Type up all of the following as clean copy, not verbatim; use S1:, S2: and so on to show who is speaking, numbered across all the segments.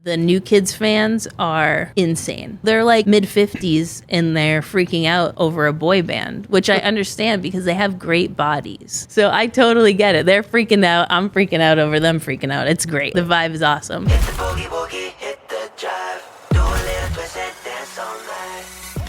S1: The New Kids fans are insane. They're like mid-50s and they're freaking out over a boy band, which I understand because they have great bodies. So I totally get it. They're freaking out. I'm freaking out over them freaking out. It's great. The vibe is awesome.
S2: Hit the boogie woogie, hit the jive. Do a little twist and dance all night.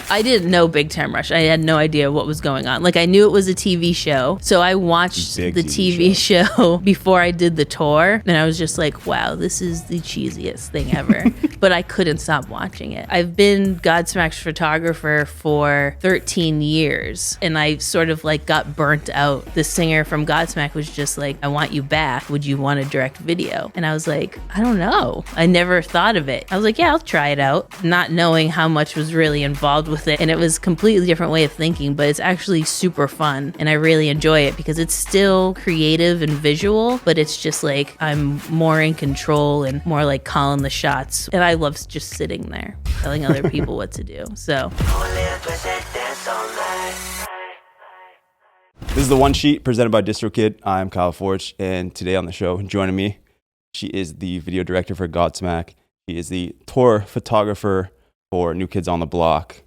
S1: I didn't know Big Time Rush. I had no idea what was going on. Like, I knew it was a TV show, so I watched the TV show before I did the tour, and I was just like, wow, this is the cheesiest thing ever. But I couldn't stop watching it. I've been Godsmack's photographer for 13 years, and I sort of like got burnt out. The singer from Godsmack was just like, I want you back. Would you want a direct video? And I was like, I don't know. I never thought of it. I was like, yeah, I'll try it out, not knowing how much was really involved with it. And it was a completely different way of thinking, but it's actually super fun. And I really enjoy it because it's still creative and visual, but it's just like I'm more in control and more like calling the shots. And I love just sitting there telling other people what to do. So
S3: this is the One Sheet presented by DistroKid. I'm Kyle Fortch, and today on the show, joining me, she is the video director for Godsmack. She is the tour photographer for New Kids on the Block,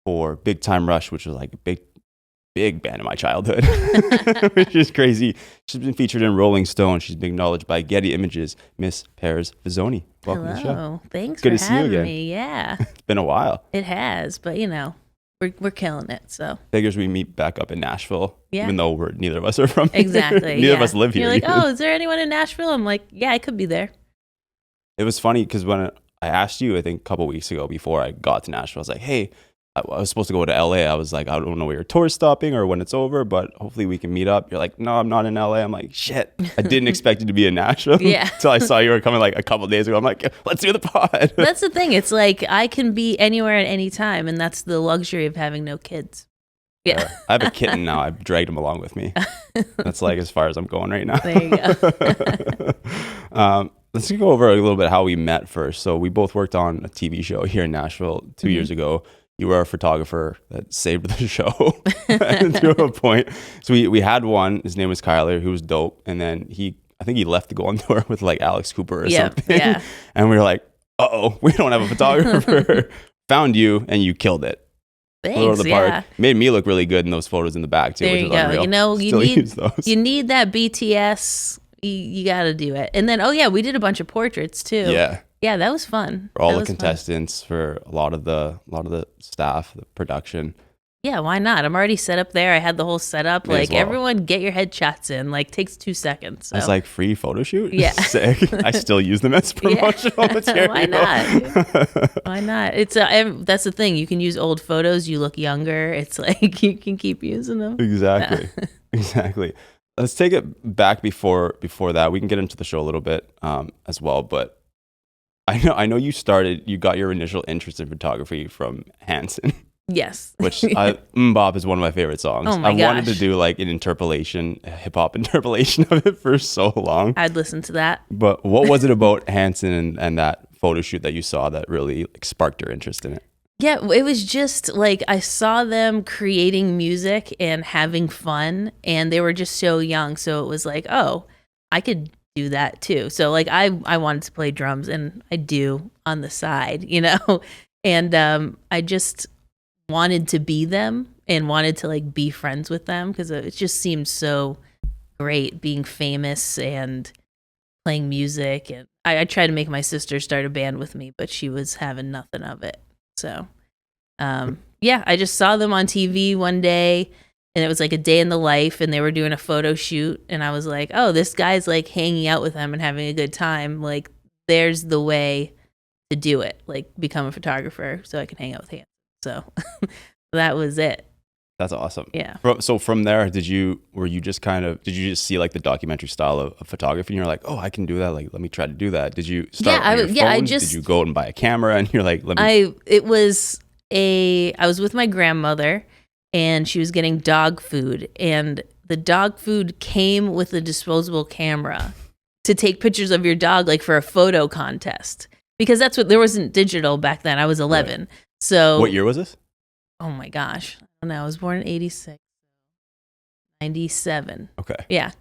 S3: for Big Time Rush, which was like a big band in my childhood, which is crazy. She's been featured in Rolling Stone. She's been acknowledged by Getty Images. Miss Pears Visone, welcome to the show.
S1: Thanks
S3: Good
S1: for
S3: to see you
S1: having
S3: again.
S1: me. Yeah,
S3: It's been a while.
S1: it has, but you know, we're killing it. So
S3: Figures we meet back up in Nashville,
S1: Yeah.
S3: even though neither of us are from here.
S1: exactly.
S3: Neither of us live here.
S1: You're like,
S3: even.
S1: oh, is there anyone in Nashville? I'm like, yeah, I could be there.
S3: It was funny because when I asked you, I think a couple weeks ago before I got to Nashville, I was like, hey, I was supposed to go to LA. I was like, I don't know where your tour's stopping or when it's over, but hopefully we can meet up. You're like, no, I'm not in LA. I'm like, shit, I didn't expect you to be in Nashville.
S1: Yeah.
S3: Until I saw you were coming like a couple days ago. I'm like, let's do the pod.
S1: That's the thing. It's like I can be anywhere at any time, and that's the luxury of having no kids. Yeah.
S3: I have a kitten now. I've dragged him along with me. That's like as far as I'm going right now.
S1: There you go.
S3: Let's go over a little bit how we met first. So we both worked on a TV show here in Nashville 2 years ago. You were a photographer that saved the show to a point. So we had one. His name was Kyler, who was dope. And then I think he left to go on tour with like Alex Cooper or something.
S1: Yeah.
S3: And we were like, uh-oh, we don't have a photographer. Found you, and you killed it.
S1: Thanks. Yeah.
S3: Made me look really good in those photos in the back too.
S1: There
S3: which
S1: you
S3: is
S1: go.
S3: Unreal.
S1: You know,
S3: Still use those.
S1: you need that BTS. You got to do it. And then, oh yeah, we did a bunch of portraits too.
S3: Yeah.
S1: Yeah, that was fun.
S3: For all
S1: That
S3: the
S1: was fun.
S3: contestants, for a lot of the staff, the production.
S1: Yeah, why not? I'm already set up there. I had the whole setup.
S3: May as
S1: Like
S3: well.
S1: everyone, get your headshots in. Like takes 2 seconds. So.
S3: It's like free photo shoot.
S1: Yeah.
S3: Sick. I still use them as promotional material.
S1: Why not? Why not? It's that's the thing. You can use old photos. You look younger. It's like you can keep using them.
S3: Exactly. Exactly. Let's take it back before that. We can get into the show a little bit as well, but I know you got your initial interest in photography from Hanson.
S1: Yes.
S3: Which Mbop is one of my favorite songs.
S1: Oh my
S3: I wanted to
S1: gosh.
S3: do like an interpolation, a hip hop interpolation of it for so long.
S1: I'd listen to that.
S3: But what was it about Hanson and that photo shoot that you saw that really like, sparked your interest in it?
S1: Yeah, it was just like I saw them creating music and having fun, and they were just so young. So it was like, oh, I could do that too. So like I wanted to play drums, and I do on the side, you know, and I just wanted to be them and wanted to like be friends with them because it just seemed so great being famous and playing music. And I tried to make my sister start a band with me, but she was having nothing of it. So, yeah, I just saw them on TV one day, and it was like a day in the life, and they were doing a photo shoot, and I was like, oh, this guy's like hanging out with them and having a good time. Like, there's the way to do it. Like, become a photographer so I can hang out with him. So that was it.
S3: That's awesome.
S1: Yeah.
S3: So from there, did you just see like the documentary style of photography, and you're like, oh, I can do that. Like, let me try to do that. Did you start on your phone? Did you go out and buy a camera and you're like, I
S1: was with my grandmother, and she was getting dog food, and the dog food came with a disposable camera to take pictures of your dog, like for a photo contest, because there wasn't digital back then. I was 11. Right. So
S3: what year was this?
S1: Oh my gosh. I don't know. I was born in 86, 97.
S3: Okay.
S1: Yeah.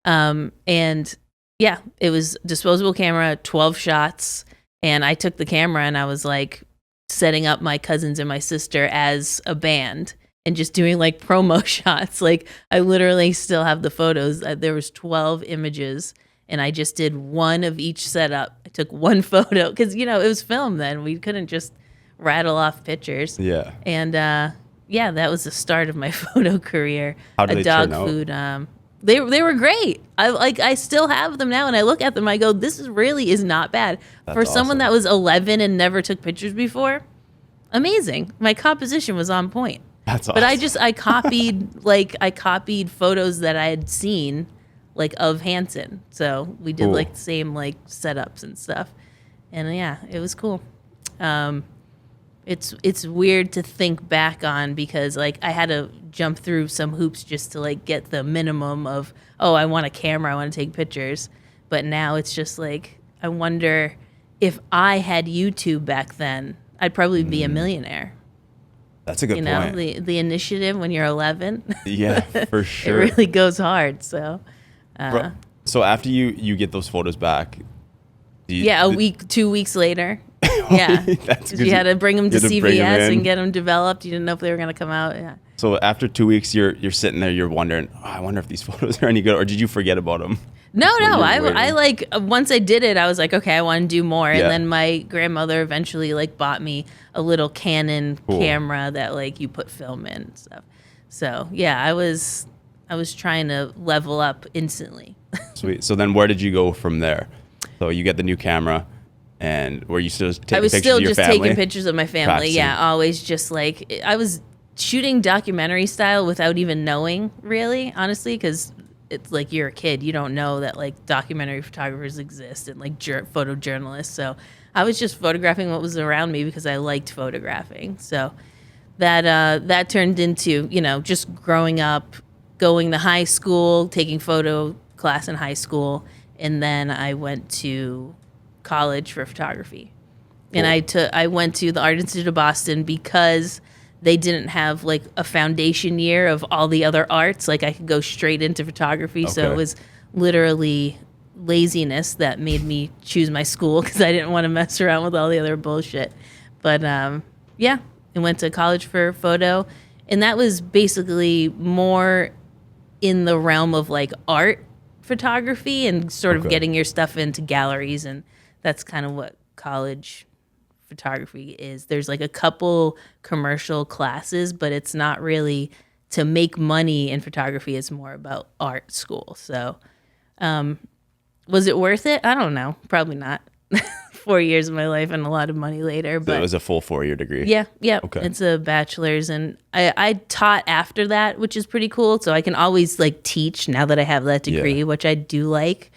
S1: And yeah, it was disposable camera, 12 shots. And I took the camera and I was like setting up my cousins and my sister as a band and just doing like promo shots. Like I literally still have the photos. There was 12 images and I just did one of each setup. I took one photo because, you know, it was film then. We couldn't just rattle off pictures.
S3: Yeah.
S1: And yeah, that was the start of my photo career.
S3: How did
S1: A
S3: they
S1: dog
S3: turn out?
S1: food. They were great. I still have them now, and I look at them. I go, this really is not bad for someone
S3: awesome.
S1: that was 11 and never took pictures before. Amazing. My composition was on point.
S3: That's awesome.
S1: But I copied photos that I had seen like of Hanson. So we did
S3: Cool.
S1: like the same like setups and stuff. And yeah, it was cool. It's weird to think back on because like I had to jump through some hoops just to like get the minimum of, oh, I want a camera, I want to take pictures. But now it's just like, I wonder if I had YouTube back then, I'd probably be a millionaire.
S3: That's a good
S1: You know,
S3: point.
S1: the initiative when you're 11,
S3: Yeah, for
S1: it
S3: sure.
S1: really goes hard. So
S3: Bro, so after you get those photos back, do you,
S1: yeah, 2 weeks later. Yeah,
S3: That's
S1: 'Cause
S3: good.
S1: you had to bring them to
S3: You had to bring 'em
S1: CVS
S3: in.
S1: and get them developed. You didn't know if they were going to come out. Yeah.
S3: So after 2 weeks, you're sitting there, you're wondering, oh, I wonder if these photos are any good, or did you forget about them?
S1: No,
S3: Or you were
S1: I
S3: waiting?
S1: like once I did it, I was like, okay, I want to do more.
S3: Yeah.
S1: And then my grandmother eventually like bought me a little Canon
S3: Cool.
S1: camera that like you put film in and stuff. So yeah, I was trying to level up instantly.
S3: Sweet. So then where did you go from there? So you get the new camera, and were you still taking
S1: I was
S3: pictures
S1: still
S3: of your
S1: just
S3: family?
S1: taking pictures of my family.
S3: Practicing.
S1: Yeah, always just like I was shooting documentary style without even knowing, really, honestly, because it's like you're a kid, you don't know that like documentary photographers exist and like photojournalists. So I was just photographing what was around me because I liked photographing. So that turned into, you know, just growing up, going to high school, taking photo class in high school, and then I went to college for photography. And I went to the Art Institute of Boston because they didn't have like a foundation year of all the other arts. Like I could go straight into photography. So
S3: Okay.
S1: it was literally laziness that made me choose my school because I didn't want to mess around with all the other bullshit. But yeah, I went to college for photo. And that was basically more in the realm of like art photography and sort of
S3: Okay.
S1: getting your stuff into galleries. And that's kind of what college photography is. There's like a couple commercial classes, but it's not really to make money in photography. It's more about art school. So was it worth it? I don't know. Probably not. 4 years of my life and a lot of money later.
S3: So
S1: But
S3: it was a full 4-year degree.
S1: yeah.
S3: Okay.
S1: It's a bachelor's, and I taught after that, which is pretty cool. So I can always like teach now that I have that degree,
S3: Yeah.
S1: which I do like.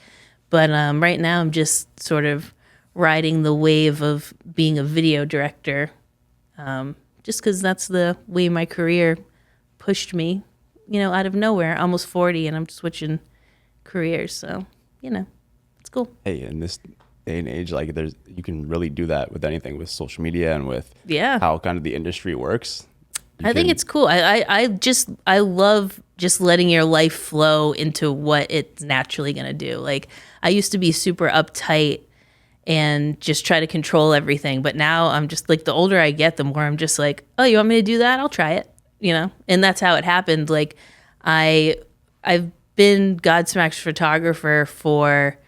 S1: But right now I'm just sort of riding the wave of being a video director, just because that's the way my career pushed me, you know, out of nowhere. Almost 40, and I'm switching careers. So, you know, it's cool.
S3: Hey, in this day and age, like you can really do that with anything, with social media and with
S1: Yeah.
S3: how kind of the industry works. You
S1: I think
S3: can-
S1: it's cool. I love just letting your life flow into what it's naturally going to do. Like I used to be super uptight and just try to control everything, but now I'm just like, the older I get, the more I'm just like, oh, you want me to do that? I'll try it, you know? And that's how it happened. Like I've been Godsmack's photographer for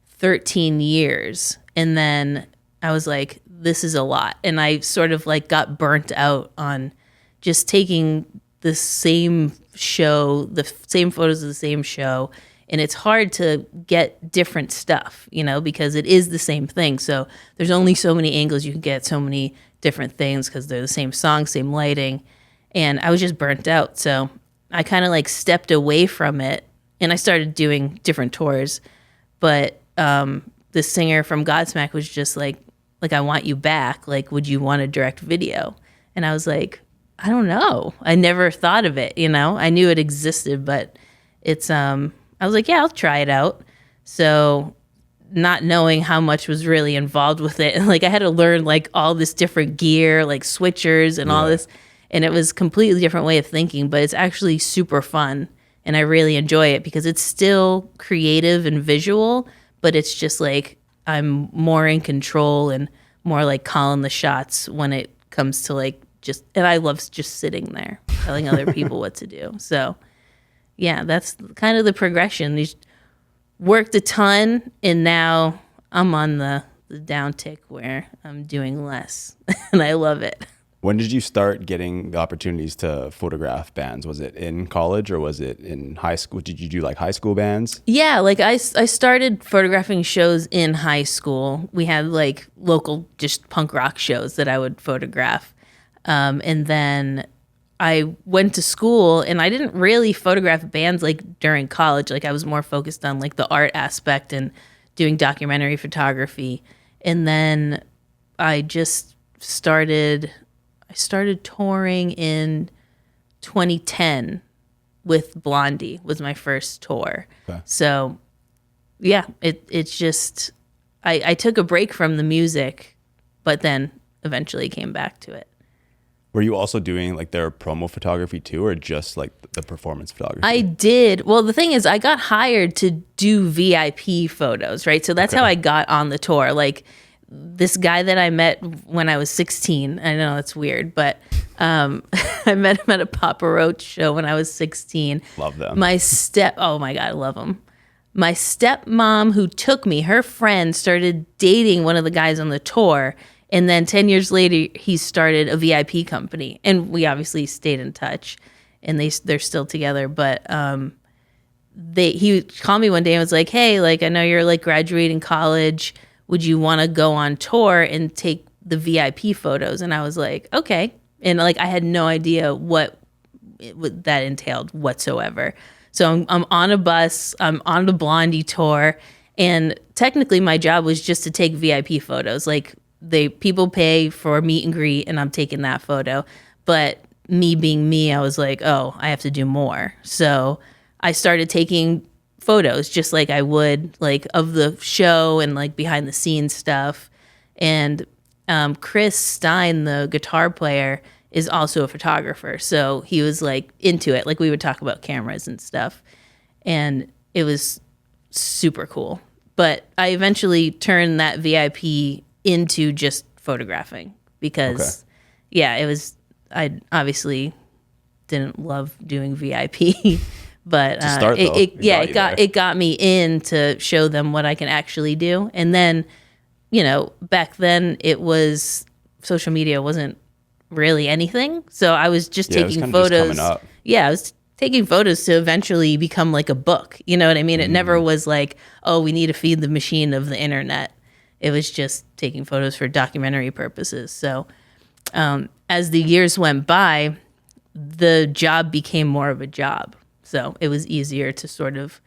S1: 13 years. And then I was like, this is a lot. And I sort of like got burnt out on just taking the same show, the same photos of the same show. And it's hard to get different stuff, you know, because it is the same thing. So there's only so many angles you can get, so many different things because they're the same song, same lighting. And I was just burnt out. So I kind of like stepped away from it and I started doing different tours. But the singer from Godsmack was just like, I want you back. Like, would you want to direct video? And I was like, I don't know. I never thought of it, you know? I knew it existed, but it's, I was like, yeah, I'll try it out. So not knowing how much was really involved with it. And like, I had to learn like all this different gear, like switchers and all this. And it was a completely different way of thinking, but it's actually super fun. And I really enjoy it because it's still creative and visual, but it's just like I'm more in control and more like calling the shots when it comes to like and I love just sitting there telling other people what to do. So yeah, that's kind of the progression. You worked a ton, and now I'm on the downtick where I'm doing less, and I love it.
S3: When did you start getting the opportunities to photograph bands? Was it in college or was it in high school? Did you do like high school bands?
S1: Yeah, like I started photographing shows in high school. We had like local just punk rock shows that I would photograph. And then I went to school, and I didn't really photograph bands like during college. Like I was more focused on like the art aspect and doing documentary photography. And then I just started touring in 2010 with Blondie was my first tour. Okay. So yeah, it's just, I took a break from the music, but then eventually came back to it.
S3: Were you also doing like their promo photography too, or just like the performance photography?
S1: I did. Well, the thing is, I got hired to do VIP photos, right? So that's how I got on the tour. Like this guy that I met when I was 16, I know that's weird, but I met him at a Papa Roach show when I was 16.
S3: Love them.
S1: Oh my God, I love them. My stepmom who took me, her friend started dating one of the guys on the tour. And then 10 years later, he started a VIP company, and we obviously stayed in touch, and they're still together. But he called me one day and was like, "Hey, like I know you're like graduating college. Would you want to go on tour and take the VIP photos?" And I was like, "Okay." And like I had no idea what that entailed whatsoever. So I'm on a bus. I'm on the Blondie tour, and technically my job was just to take VIP photos, like. People pay for meet and greet, and I'm taking that photo. But me being me, I was like, oh, I have to do more. So I started taking photos just like I would, like of the show and like behind the scenes stuff. And Chris Stein, the guitar player, is also a photographer. So he was like into it. Like we would talk about cameras and stuff. And it was super cool. But I eventually turned that VIP into just photographing because I obviously didn't love doing VIP, but it got me in to show them what I can actually do. And then, back then social media wasn't really anything. So I was just taking photos. I was taking photos to eventually become like a book. You know what I mean? It never was like, oh, we need to feed the machine of the internet. It was just taking photos for documentary purposes. So as the years went by, the job became more of a job. So it was easier to sort of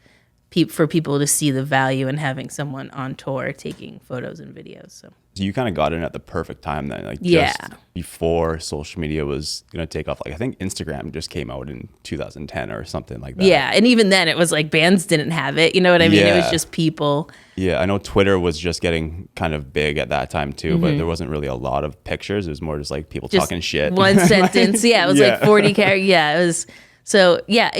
S1: for people to see the value in having someone on tour taking photos and videos. So
S3: you kind of got in at the perfect time then, like just before social media was going to take off. Like I think Instagram just came out in 2010 or something like that.
S1: Yeah, and even then it was like bands didn't have it. You know what I mean? It was just people.
S3: Yeah, I know Twitter was just getting kind of big at that time too, but there wasn't really a lot of pictures. It was more just like people talking shit.
S1: One sentence. Yeah, it was like 40 characters. Yeah, it was. So yeah,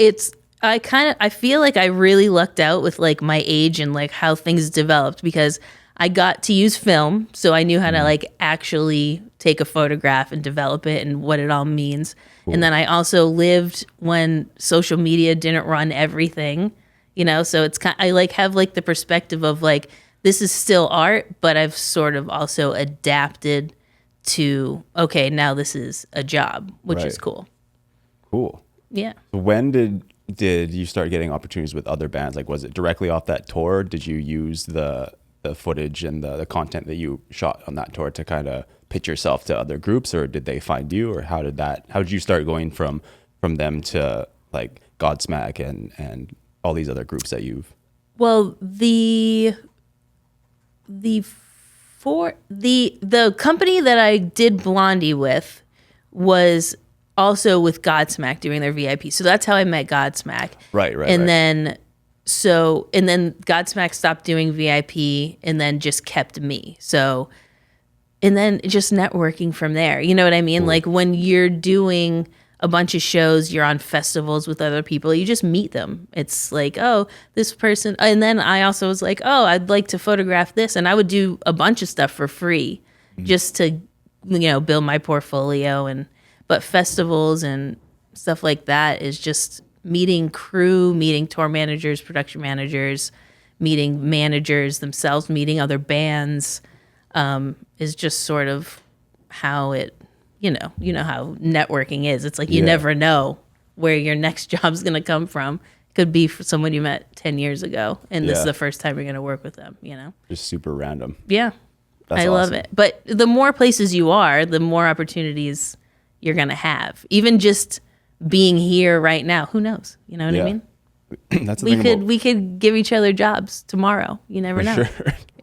S1: I feel like I really lucked out with like my age and like how things developed because I got to use film, so I knew how to like actually take a photograph and develop it and what it all means. Cool. And then I also lived when social media didn't run everything, so it's I like have like the perspective of like this is still art, but I've sort of also adapted to okay, now this is a job, which is cool.
S3: Cool.
S1: Yeah.
S3: When did you start getting opportunities with other bands? Like was it directly off that tour? Did you use the footage and the content that you shot on that tour to kind of pitch yourself to other groups, or did they find you, or how did you start going from them to like Godsmack and all these other groups that you've?
S1: Well, the company that I did Blondie with was also with Godsmack doing their VIP. So that's how I met Godsmack.
S3: Right.
S1: And then Godsmack stopped doing VIP and then just kept me. So, and then just networking from there. You know what I mean? Cool. Like when you're doing a bunch of shows, you're on festivals with other people, you just meet them. It's like, oh, this person. And then I also was like, oh, I'd like to photograph this. And I would do a bunch of stuff for free just to, build my portfolio. But festivals and stuff like that is just meeting crew, meeting tour managers, production managers, meeting managers themselves, meeting other bands, is just sort of how it, you know how networking is. It's like you never know where your next job's going to come from. Could be for someone you met 10 years ago, and this is the first time you're going to work with them, Just
S3: super random.
S1: Yeah.
S3: That's
S1: I love it. But the more places you are, the more opportunities you're going to have. Even just being here right now, who knows? You know what I mean?
S3: That's the thing
S1: we could give each other jobs tomorrow. You never know.
S3: Sure.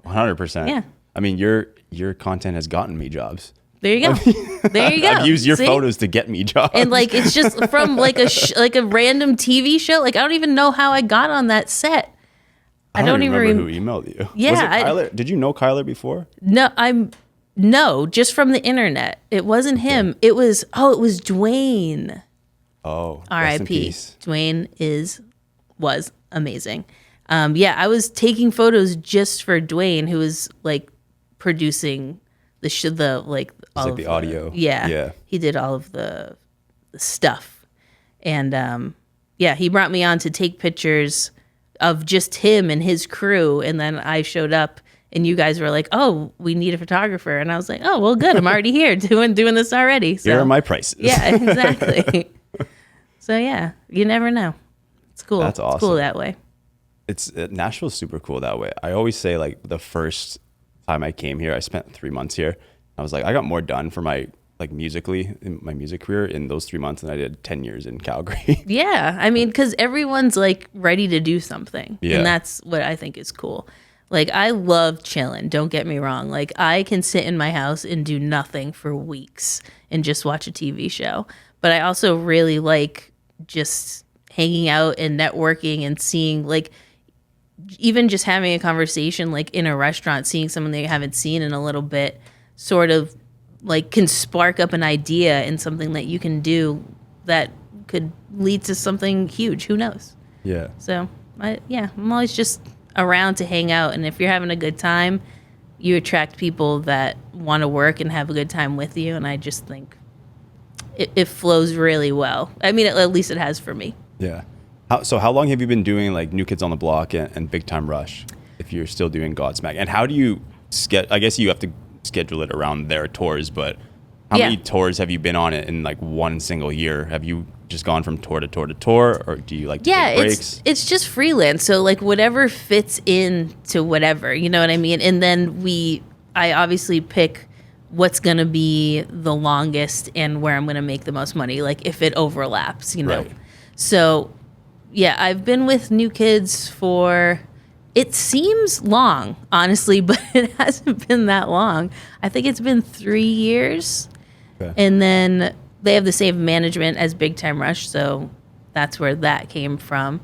S3: 100%.
S1: Yeah.
S3: I mean, your content has gotten me jobs.
S1: There you go. There you go.
S3: I've used your photos to get me jobs.
S1: And like it's just from like a random TV show. Like I don't even know how I got on that set.
S3: I don't even remember who emailed you.
S1: Yeah.
S3: Was it Kyler? Did you know Kyler before?
S1: No, just from the internet. It wasn't him. It was Dwayne.
S3: Oh,
S1: R.I.P. Dwayne was amazing. I was taking photos just for Dwayne, who was like producing the
S3: audio.
S1: Yeah. He did all of the stuff. And he brought me on to take pictures of just him and his crew, and then I showed up and you guys were like, oh, we need a photographer, and I was like, oh, well, good, I'm already here doing this already. So
S3: here are my prices.
S1: Yeah, exactly. So you never know. It's cool.
S3: That's awesome.
S1: It's cool that way.
S3: Nashville's super cool that way. I always say, like, the first time I came here, I spent 3 months here. I was like, I got more done for my musically in my music career in those 3 months than I did 10 years in Calgary.
S1: Yeah, I mean, because everyone's like ready to do something, and that's what I think is cool. Like, I love chilling, don't get me wrong. Like, I can sit in my house and do nothing for weeks and just watch a TV show. But I also really like just hanging out and networking and seeing, like, even just having a conversation, like, in a restaurant, seeing someone that you haven't seen in a little bit, sort of, like, can spark up an idea and something that you can do that could lead to something huge. Who knows?
S3: Yeah.
S1: So, I'm always just around to hang out. And if you're having a good time, you attract people that want to work and have a good time with you. And I just think it flows really well. I mean, at least it has for me.
S3: Yeah. How long have you been doing, like, New Kids on the Block and Big Time Rush, if you're still doing Godsmack? And how do you I guess you have to schedule it around their tours, but how many tours have you been on it in, like, one single year? Have you just gone from tour to tour to tour, or do you like to take breaks?
S1: It's just freelance, so like whatever fits into whatever, you know what I mean? And then I obviously pick what's gonna be the longest and where I'm gonna make the most money, like if it overlaps, you know.
S3: Right.
S1: So I've been with New Kids for, it seems long, honestly, but it hasn't been that long. I think it's been 3 years. Okay. And then they have the same management as Big Time Rush, so that's where that came from.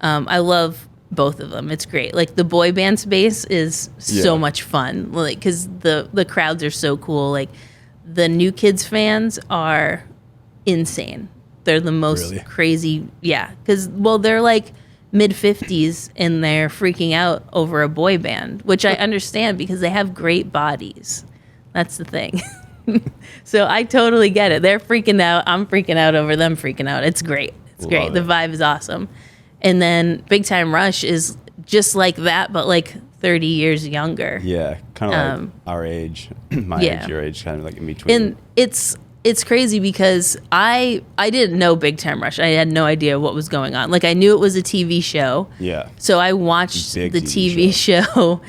S1: I love both of them. It's great. Like, the boy band space is so much fun, like, because the crowds are so cool. Like, the New Kids fans are insane. They're the most crazy. Yeah, because, well, they're like mid-50s and they're freaking out over a boy band, which I understand because they have great bodies. That's the thing. So I totally get it. They're freaking out. I'm freaking out over them freaking out. It's great. It's great. The vibe is awesome. And then Big Time Rush is just like that, but like 30 years younger.
S3: Yeah, kind of like our age, my age, your age, kind of like in between.
S1: And it's crazy because I didn't know Big Time Rush. I had no idea what was going on. Like, I knew it was a TV show. Yeah. So I watched the TV show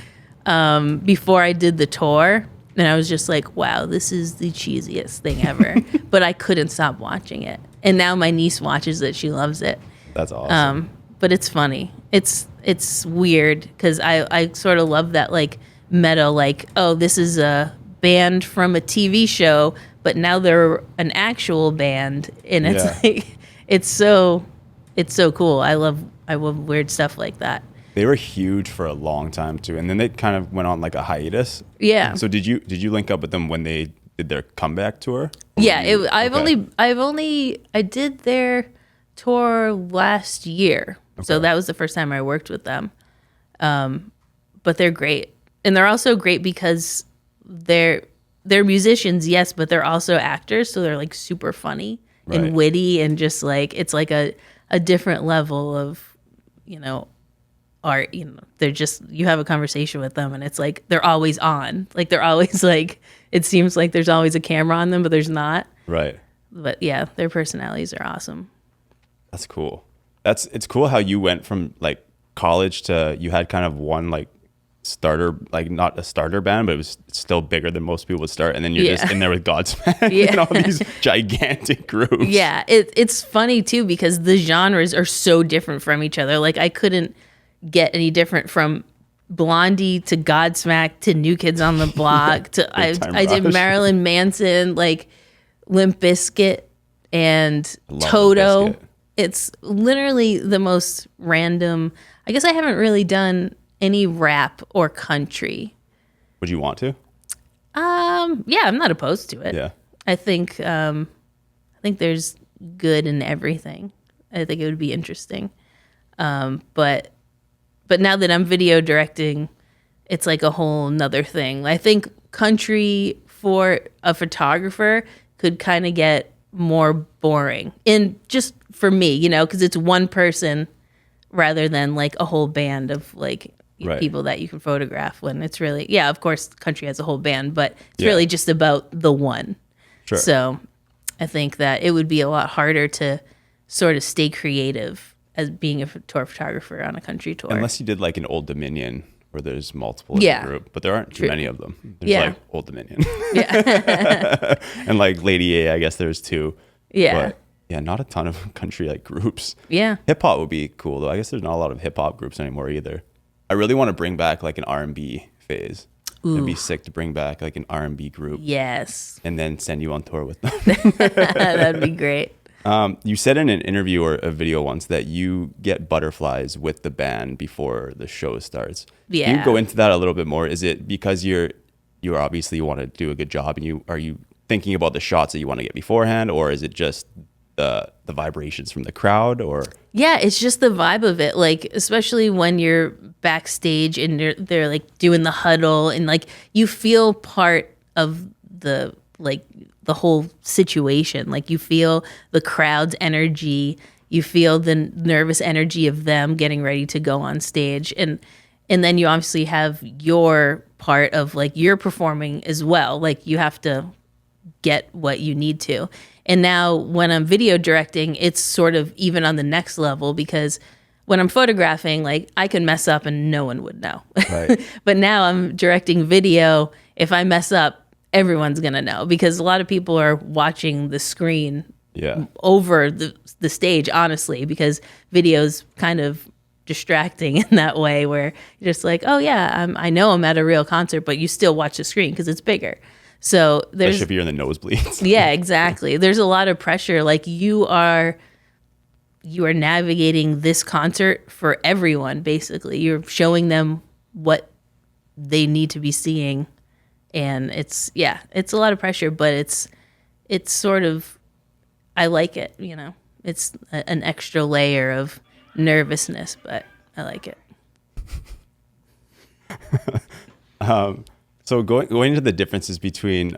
S1: before I did the tour. And I was just like, wow, this is the cheesiest thing ever. But I couldn't stop watching it. And now my niece watches it. She loves it.
S3: That's awesome.
S1: But it's funny. It's weird because I sort of love that, like, meta, like, oh, this is a band from a TV show, but now they're an actual band. And it's like, it's so cool. I love weird stuff like that.
S3: They were huge for a long time too, and then they kind of went on like a hiatus.
S1: Yeah.
S3: So did you link up with them when they did their comeback tour?
S1: Yeah, I did their tour last year, so that was the first time I worked with them. But they're great, and they're also great because they're musicians, yes, but they're also actors, so they're like super funny and witty, and just like it's like a different level of, you know, art. You know, they're just, you have a conversation with them and it's like they're always on, like they're always like, it seems like there's always a camera on them, but there's not.
S3: Right.
S1: But yeah, their personalities are awesome.
S3: That's cool. It's cool how you went from like college to, you had kind of one like starter, like not a starter band, but it was still bigger than most people would start, and then you're just in there with Godsmack and all these gigantic groups.
S1: Yeah, it's funny too because the genres are so different from each other. Like I couldn't get any different from Blondie to Godsmack to New Kids on the Block to I did Marilyn Manson, like Limp Bizkit and Toto. It's literally the most random. I guess I haven't really done any rap or country.
S3: Would you want to?
S1: Yeah, I'm not opposed to it.
S3: Yeah.
S1: I think there's good in everything. I think it would be interesting. But now that I'm video directing, it's like a whole nother thing. I think country for a photographer could kind of get more boring. And just for me, you know, because it's one person rather than like a whole band of like people that you can photograph, when it's really, yeah, of course, country has a whole band, but it's really just about the one.
S3: Sure.
S1: So I think that it would be a lot harder to sort of stay creative as being a tour photographer on a country tour.
S3: Unless you did like an Old Dominion where there's multiple in the group, but there aren't too many of them. There's like Old Dominion. And like Lady A, I guess there's two.
S1: Yeah.
S3: But yeah, not a ton of country like groups.
S1: Yeah.
S3: Hip hop would be cool though. I guess there's not a lot of hip hop groups anymore either. I really want to bring back like an R&B phase. Ooh. It'd be sick to bring back like an R&B group.
S1: Yes.
S3: And then send you on tour with them.
S1: That'd be great.
S3: You said in an interview or a video once that you get butterflies with the band before the show starts.
S1: Yeah.
S3: Can you go into that a little bit more? Is it because you're obviously you want to do a good job, and are you thinking about the shots that you want to get beforehand, or is it just the vibrations from the crowd? Or
S1: yeah, it's just the vibe of it, like especially when you're backstage and they're like doing the huddle, and like you feel part of the whole situation. Like you feel the crowd's energy, you feel the nervous energy of them getting ready to go on stage, and then you obviously have your part of like you're performing as well. Like you have to get what you need to. And now when I'm video directing, it's sort of even on the next level, because when I'm photographing, like I can mess up and no one would know. Right. But now I'm directing video. If I mess up, everyone's going to know, because a lot of people are watching the screen over the stage, honestly, because video's kind of distracting in that way, where you're just like, oh yeah, I know I'm at a real concert, but you still watch the screen because it's bigger. So there's,
S3: especially if you're in the nosebleeds.
S1: Yeah, exactly. There's a lot of pressure. Like you are navigating this concert for everyone, basically. You're showing them what they need to be seeing. And it's a lot of pressure, but it's sort of, I like it, you know. It's an extra layer of nervousness, but I like it.
S3: So going into the differences between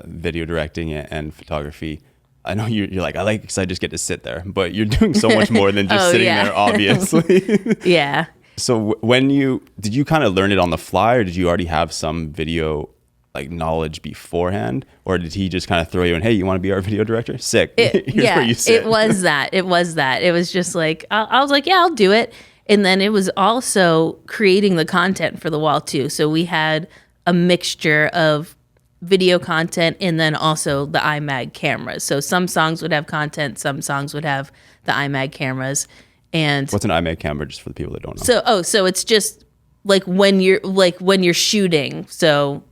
S3: video directing and photography, I know you're like, I like because I just get to sit there, but you're doing so much more than just sitting there, obviously.
S1: Yeah.
S3: So did you kind of learn it on the fly, or did you already have some video like knowledge beforehand, or did he just kind of throw you in, hey, you want to be our video director? Sick. Here's where you sit.
S1: It was that. It was just like, I was like, yeah, I'll do it. And then it was also creating the content for the wall too. So we had a mixture of video content and then also the iMag cameras. So some songs would have content, some songs would have the iMag cameras. And
S3: what's an iMag camera, just for the people that don't know?
S1: So it's just like when you're shooting. So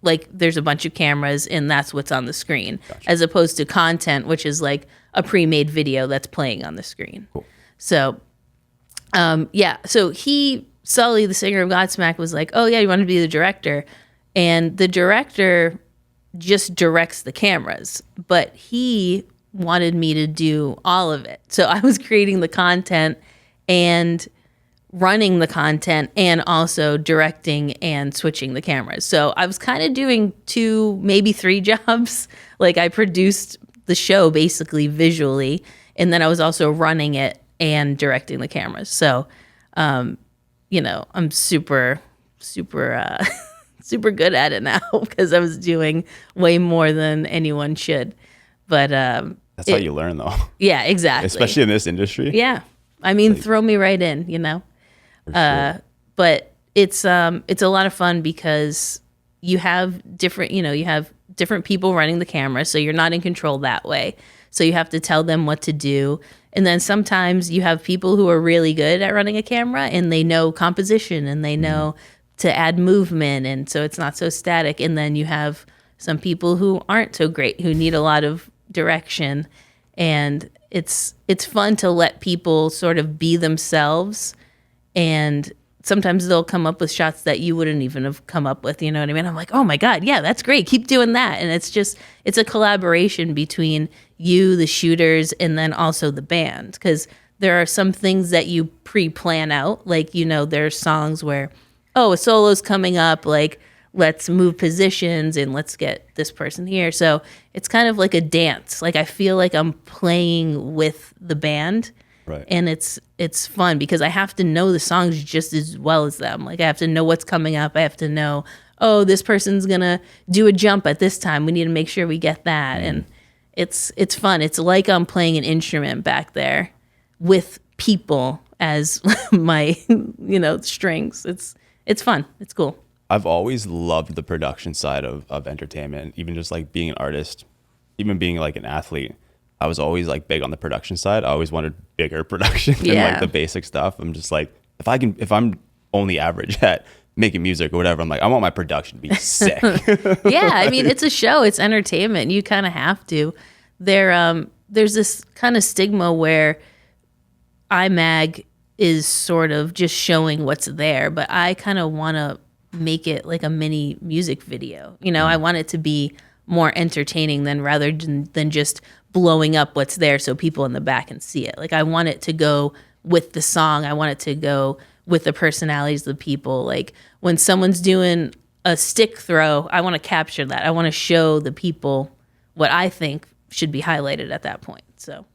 S1: like there's a bunch of cameras and that's what's on the screen. Gotcha. As opposed to content, which is like a pre-made video that's playing on the screen. Cool. So so Sully, the singer of Godsmack, was like, oh yeah, you want to be the director? And the director just directs the cameras, but he wanted me to do all of it. So I was creating the content and running the content and also directing and switching the cameras. So I was kind of doing 2, maybe 3 jobs. Like I produced the show basically visually, and then I was also running it and directing the cameras. So, you know, I'm super good at it now because I was doing way more than anyone should. But
S3: that's how you learn, though.
S1: Yeah, exactly.
S3: Especially in this industry.
S1: Yeah, I mean, throw me right in, you know.
S3: Sure.
S1: But it's a lot of fun because you have different people running the camera, so you're not in control that way. So you have to tell them what to do. And then sometimes you have people who are really good at running a camera and they know composition and they know to add movement, and so it's not so static. And then you have some people who aren't so great, who need a lot of direction. And it's fun to let people sort of be themselves, and sometimes they'll come up with shots that you wouldn't even have come up with, you know what I mean? I'm like, oh my God, yeah, that's great. Keep doing that. And it's a collaboration between you, the shooters, and then also the band. Because there are some things that you pre-plan out. Like, you know, there's songs where, oh, a solo's coming up, like, let's move positions and let's get this person here. So it's kind of like a dance. Like I feel like I'm playing with the band.
S3: Right.
S1: And it's fun because I have to know the songs just as well as them. Like I have to know what's coming up. I have to know, oh, this person's gonna do a jump at this time. We need to make sure we get that. And it's fun. It's like I'm playing an instrument back there with people as my, you know, strings. It's fun. It's cool.
S3: I've always loved the production side of entertainment, even just like being an artist, even being like an athlete. I was always like big on the production side. I always wanted bigger production than like the basic stuff. I'm just like, if I'm only average at making music or whatever, I'm like, I want my production to be sick.
S1: Yeah, I mean, it's a show, it's entertainment. You kind of have to. There's this kind of stigma where iMag is sort of just showing what's there, but I kind of want to make it like a mini music video. You know, I want it to be more entertaining rather than just blowing up what's there so people in the back can see it. Like I want it to go with the song. I want it to go with the personalities of the people. Like when someone's doing a stick throw, I want to capture that. I want to show the people what I think should be highlighted at that point. So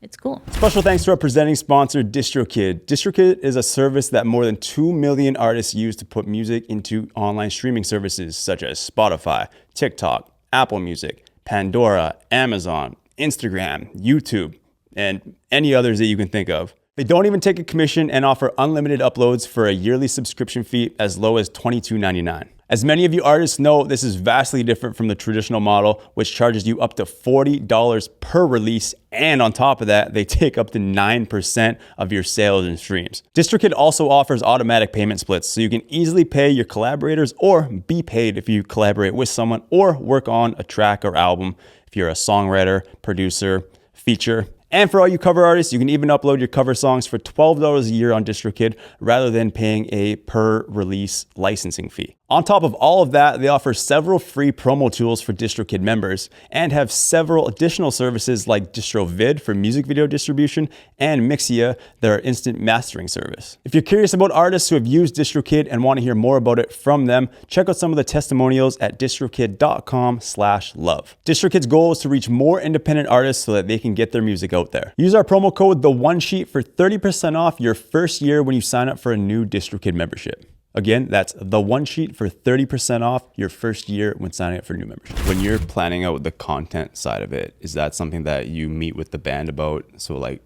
S1: it's cool.
S3: Special thanks to our presenting sponsor, DistroKid. DistroKid is a service that more than 2 million artists use to put music into online streaming services such as Spotify, TikTok, Apple Music, Pandora, Amazon, Instagram, YouTube, and any others that you can think of. They don't even take a commission and offer unlimited uploads for a yearly subscription fee as low as $22.99. As many of you artists know, this is vastly different from the traditional model, which charges you up to $40 per release. And on top of that, they take up to 9% of your sales and streams. DistroKid also offers automatic payment splits, so you can easily pay your collaborators or be paid if you collaborate with someone or work on a track or album if you're a songwriter, producer, feature. And for all you cover artists, you can even upload your cover songs for $12 a year on DistroKid rather than paying a per release licensing fee. On top of all of that, they offer several free promo tools for DistroKid members and have several additional services like DistroVid for music video distribution and Mixia, their instant mastering service. If you're curious about artists who have used DistroKid and want to hear more about it from them, check out some of the testimonials at distrokid.com/love. DistroKid's goal is to reach more independent artists so that they can get their music out there. Use our promo code THE1SHEET for 30% off your first year when you sign up for a new DistroKid membership. Again, that's THE1SHEET for 30% off your first year when signing up for new membership. When you're planning out the content side of it, is that something that you meet with the band about? So like,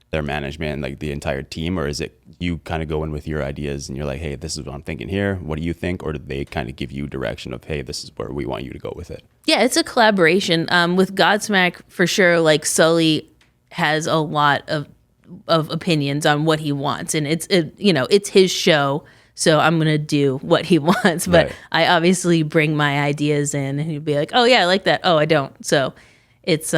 S3: their management and like the entire team, or is it you kind of go in with your ideas and you're like, hey, this is what I'm thinking here. What do you think? Or do they kind of give you direction of, hey, this is where we want you to go with it? Yeah,
S1: it's a collaboration. With Godsmack, for sure, like Sully has a lot of opinions on what he wants, and it's his show, so I'm gonna do what he wants. But right. I obviously bring my ideas in, and he'd be like, "Oh yeah, I like that. Oh, I don't." So it's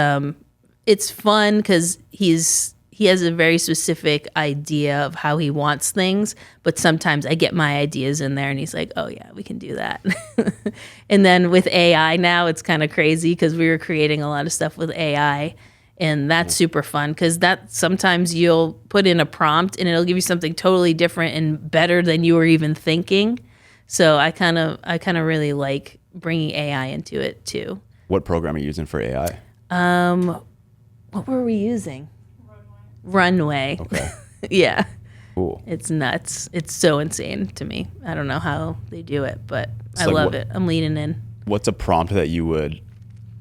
S1: fun because he's he has a very specific idea of how he wants things, but sometimes I get my ideas in there and he's like, oh yeah, we can do that. And then with AI now, it's kind of crazy because we were creating a lot of stuff with AI, and that's super fun because that sometimes you'll put in a prompt and it'll give you something totally different and better than you were even thinking. So I kind of really like bringing AI into it too.
S3: What program are you using for AI?
S1: What were we using? Runway.
S3: Okay.
S1: Yeah.
S3: Cool.
S1: It's nuts. It's so insane to me. I don't know how they do it, but I
S3: like
S1: love it. I'm leaning in.
S3: What's a prompt that you would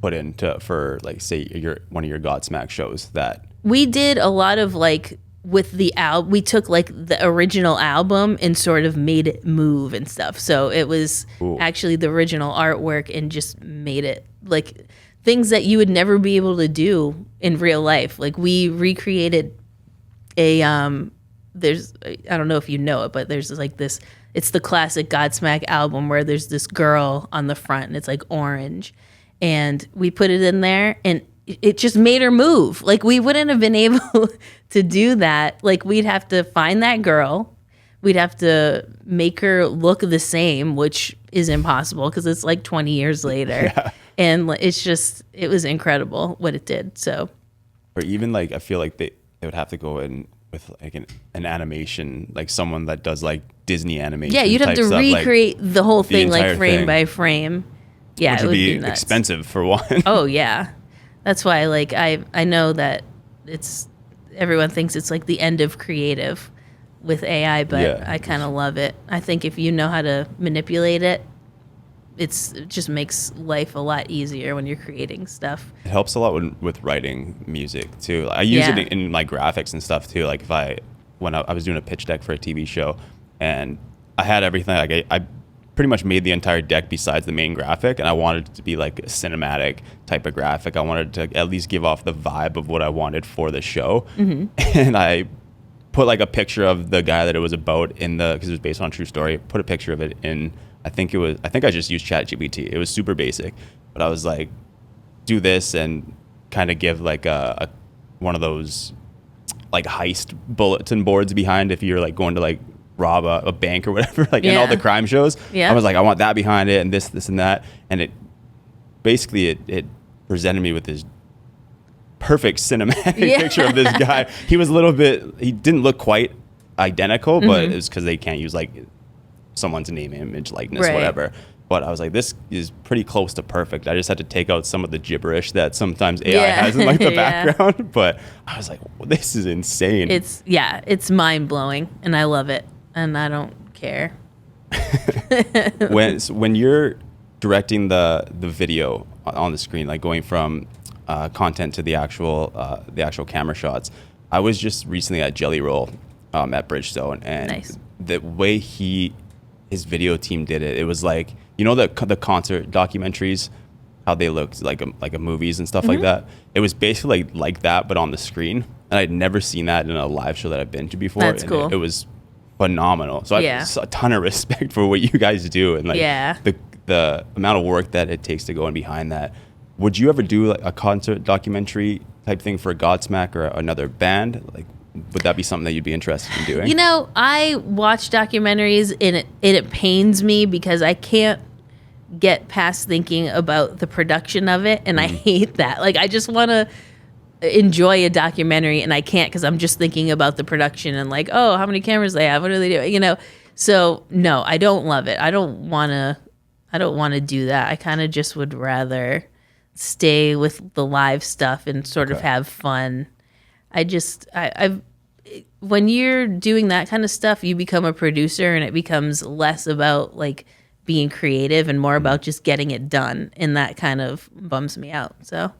S3: put into for, like, say one of your Godsmack shows that
S1: We did a lot of like with the album. We took like the original album and sort of made it move and stuff. So it was actually the original artwork and just made it like things that you would never be able to do in real life. Like we recreated a there's, I don't know if you know it, but there's like this, it's the classic Godsmack album where there's this girl on the front and it's like orange, and we put it in there and it just made her move. Like we wouldn't have been able to do that. Like we'd have to find that girl, we'd have to make her look the same, which is impossible because it's like 20 years later.
S3: Yeah.
S1: And it's just, it was incredible what it did. So,
S3: or even like I feel like they would have to go in with like an animation, like someone that does like Disney animation.
S1: yeah, you'd have to
S3: stuff,
S1: recreate the whole thing like
S3: entire
S1: frame
S3: thing.
S1: by frame. Yeah,
S3: which
S1: it
S3: would be
S1: nuts.
S3: expensive for one.
S1: Oh yeah, that's why like I know that it's, everyone thinks it's like the end of creative with AI, but
S3: Yeah.
S1: I kind of love it. I think if you know how to manipulate it, it just makes life a lot easier when you're creating stuff.
S3: It helps a lot with writing music too. I use
S1: Yeah.
S3: it in my graphics and stuff too. Like when I was doing a pitch deck for a TV show, and I had everything. Like I pretty much made the entire deck besides the main graphic, and I wanted it to be like a cinematic type of graphic. I wanted to at least give off the vibe of what I wanted for the show. Mm-hmm. And I put like a picture of the guy that it was about because it was based on a true story. Put a picture of it in. I think I just used ChatGPT. It was super basic, but I was like, do this and kind of give like a one of those like heist bulletin boards behind if you're like going to like rob a bank or whatever, like in all the crime shows.
S1: Yeah.
S3: I was like, I want that behind it and this and that. And it basically it presented me with this perfect cinematic picture of this guy. He didn't look quite identical, but it was because they can't use like someone's name, image, likeness,
S1: Right.
S3: whatever. But I was like, this is pretty close to perfect. I just had to take out some of the gibberish that sometimes AI has in like the background. But I was like, well, this is insane.
S1: It's mind blowing, and I love it, and I don't care.
S3: when you're directing the video on the screen, like going from content to the actual camera shots, I was just recently at Jelly Roll at Bridgestone, and
S1: Nice.
S3: the way his video team did it, it was like, you know, the concert documentaries, how they looked like a movies and stuff like that. It was basically like that, but on the screen. And I'd never seen that in a live show that I've been to before.
S1: That's
S3: and
S1: cool.
S3: It was phenomenal. So I have a ton of respect for what you guys do and like the amount of work that it takes to go in behind that. Would you ever do like a concert documentary type thing for Godsmack or another band? Like, would that be something that you'd be interested in doing?
S1: You know, I watch documentaries and it pains me because I can't get past thinking about the production of it, and I hate that. Like, I just want to enjoy a documentary, and I can't because I'm just thinking about the production and like, oh, how many cameras they have, what do they do? You know, so no, I don't love it. I don't want to do that. I kind of just would rather stay with the live stuff and sort of have fun. I've when you're doing that kind of stuff, you become a producer, and it becomes less about like being creative and more about just getting it done, and that kind of bums me out. So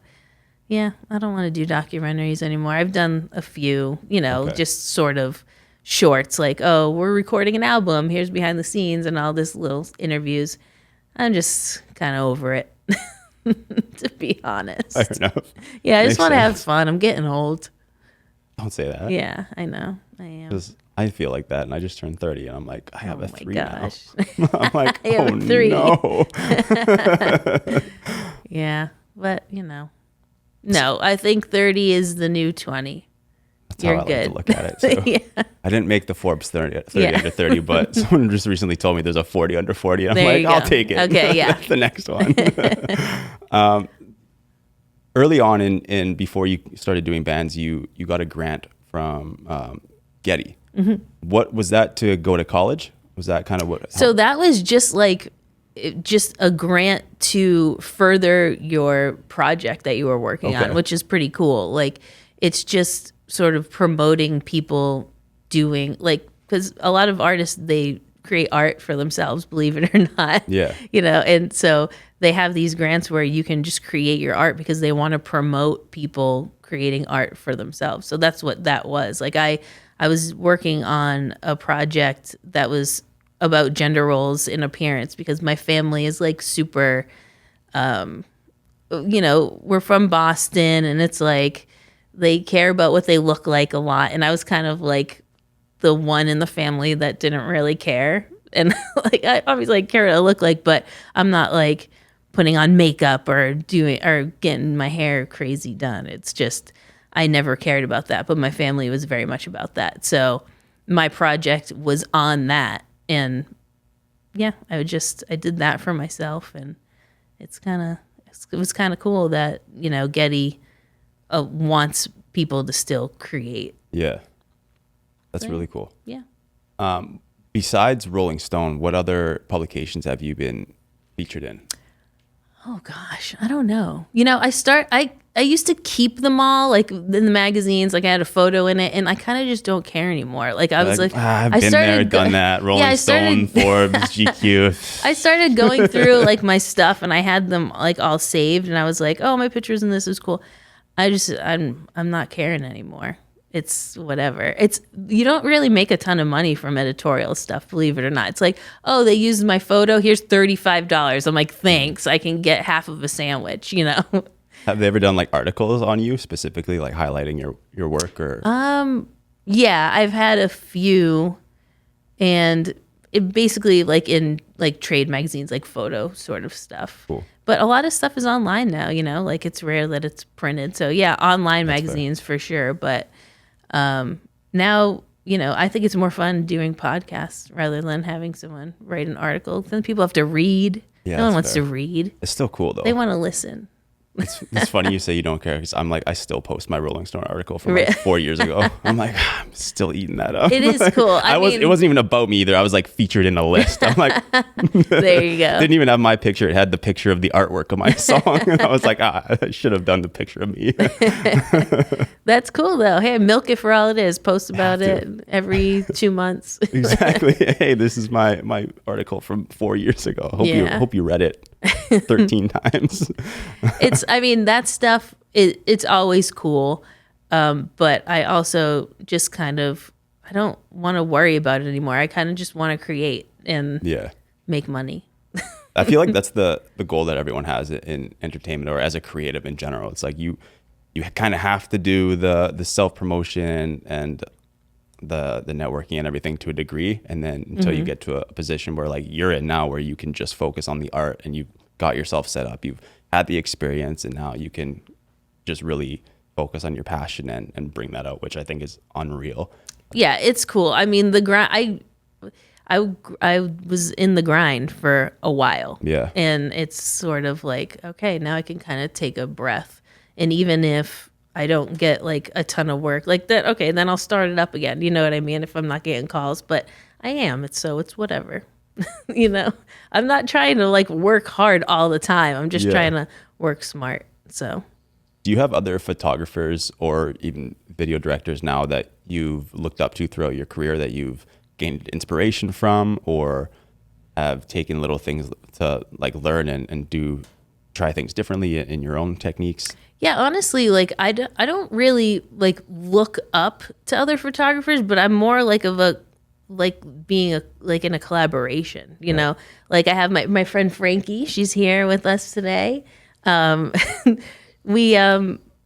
S1: yeah, I don't want to do documentaries anymore. I've done a few, you know, just sort of shorts like, oh, we're recording an album, here's behind the scenes and all this little interviews. I'm just kind of over it, to be honest.
S3: Fair enough.
S1: Yeah, I just
S3: Makes
S1: want to have
S3: sense.
S1: fun. I'm getting old.
S3: Don't say that.
S1: Yeah, I know. I am.
S3: 'Cause I feel like that, and I just turned 30, and I'm like, I have a 3
S1: gosh.
S3: now. I'm like,
S1: I have
S3: oh
S1: a 3.
S3: no.
S1: Yeah, but you know, no, I think 30 is the new 20.
S3: That's how I like to look at it. So
S1: Yeah.
S3: I didn't make the Forbes 30 under 30, but someone just recently told me there's a 40 under 40. I'm
S1: There
S3: like,
S1: you
S3: I'll
S1: go.
S3: take it.
S1: Okay, yeah.
S3: That's the next one. Early on in before you started doing bands, you got a grant from Getty.
S1: Mm-hmm.
S3: What was that, to go to college? Was that kind of what?
S1: So that was just a grant to further your project that you were working
S3: Okay.
S1: on, which is pretty cool. Like, it's just sort of promoting people doing, like, because a lot of artists, they create art for themselves, believe it or not.
S3: Yeah.
S1: You know, and so they have these grants where you can just create your art because they want to promote people creating art for themselves. So that's what that was. Like, I was working on a project that was about gender roles in appearance because my family is like super, you know, we're from Boston, and it's like they care about what they look like a lot. And I was kind of like the one in the family that didn't really care. And like, I obviously care what I look like, but I'm not like putting on makeup or getting my hair crazy done. It's just, I never cared about that, but my family was very much about that. So my project was on that. And yeah, I did that for myself, and it was kind of cool that, you know, Getty wants people to still create.
S3: Yeah. That's really cool.
S1: Yeah.
S3: Besides Rolling Stone, what other publications have you been featured in?
S1: Oh gosh, I don't know. You know, I used to keep them all, like, in the magazines, like I had a photo in it, and I kind of just don't care anymore. Like, I was like,
S3: I've
S1: I
S3: been
S1: started
S3: there, done that. Rolling Stone, Forbes, GQ.
S1: I started going through like my stuff, and I had them like all saved, and I was like, oh, my pictures in this is cool. I'm not caring anymore. It's whatever. You don't really make a ton of money from editorial stuff, believe it or not. It's like, oh, they used my photo. Here's $35. I'm like, thanks. I can get half of a sandwich, you know?
S3: Have they ever done like articles on you specifically, like highlighting your work, or?
S1: Yeah, I've had a few, and it basically like in like trade magazines, like photo sort of stuff.
S3: Cool.
S1: But a lot of stuff is online now, you know, like it's rare that it's printed. So yeah, online magazines for sure. But now, you know, I think it's more fun doing podcasts rather than having someone write an article. Then people have to read.
S3: Yeah,
S1: no one
S3: that's
S1: wants
S3: fair.
S1: to read.
S3: It's still cool though.
S1: They want to listen.
S3: It's funny you say you don't care, because I'm like, I still post my Rolling Stone article from like 4 years ago. I'm like, I'm still eating that up.
S1: It is cool.
S3: It wasn't even about me either. I was like featured in a list. I'm like,
S1: There you go.
S3: didn't even have my picture. It had the picture of the artwork of my song. And I was like, I should have done the picture of me.
S1: That's cool though. Hey, milk it for all it is. Post about it every 2 months.
S3: Exactly. Hey, this is my article from 4 years ago. Hope you read it 13 times.
S1: I mean, that stuff, it's always cool. But I also just kind of, I don't want to worry about it anymore. I kind of just want to create and make money.
S3: I feel like that's the goal that everyone has in entertainment, or as a creative in general. It's like you kind of have to do the self-promotion and the networking and everything to a degree, and then until you get to a position where like you're in now, where you can just focus on the art and you've got yourself set up, you've had the experience, and now you can just really focus on your passion and bring that out, which I think is unreal.
S1: Yeah, it's cool. I mean, the grind, I was in the grind for a while.
S3: Yeah.
S1: And it's sort of like, okay, now I can kind of take a breath. And even if I don't get like a ton of work like that, okay, then I'll start it up again. You know what I mean? If I'm not getting calls, but I am. It's whatever. You know, I'm not trying to like work hard all the time. I'm just trying to work smart. So,
S3: do you have other photographers or even video directors now that you've looked up to throughout your career that you've gained inspiration from, or have taken little things to like learn and try things differently in your own techniques?
S1: Yeah, honestly, like I don't really like look up to other photographers, but I'm more like being in a collaboration, you know. Like I have my friend Frankie, she's here with us today.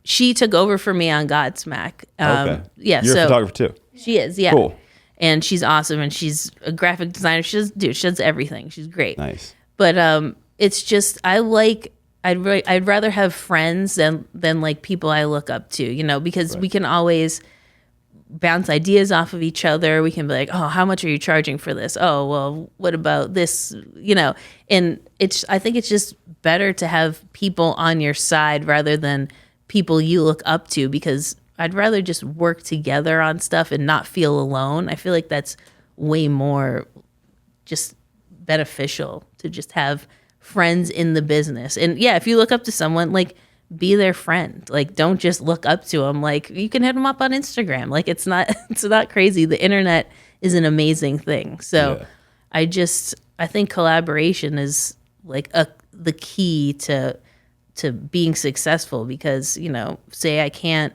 S1: She took over for me on Godsmack.
S3: Okay.
S1: Yeah,
S3: You're a photographer too.
S1: She is, yeah.
S3: Cool.
S1: And she's awesome, and she's a graphic designer. She does everything. She's great.
S3: Nice.
S1: But it's just I'd rather have friends than like people I look up to, you know, because we can always bounce ideas off of each other. We can be like, oh, how much are you charging for this? Oh, well, what about this? And I think it's just better to have people on your side rather than people you look up to, because I'd rather just work together on stuff and not feel alone. I feel like that's way more just beneficial to just have friends in the business. And yeah, if you look up to someone, like, be their friend. Like, don't just look up to them. Like, you can hit them up on Instagram. Like, it's not crazy. The internet is an amazing thing. So I think collaboration is like the key to being successful, because, say I can't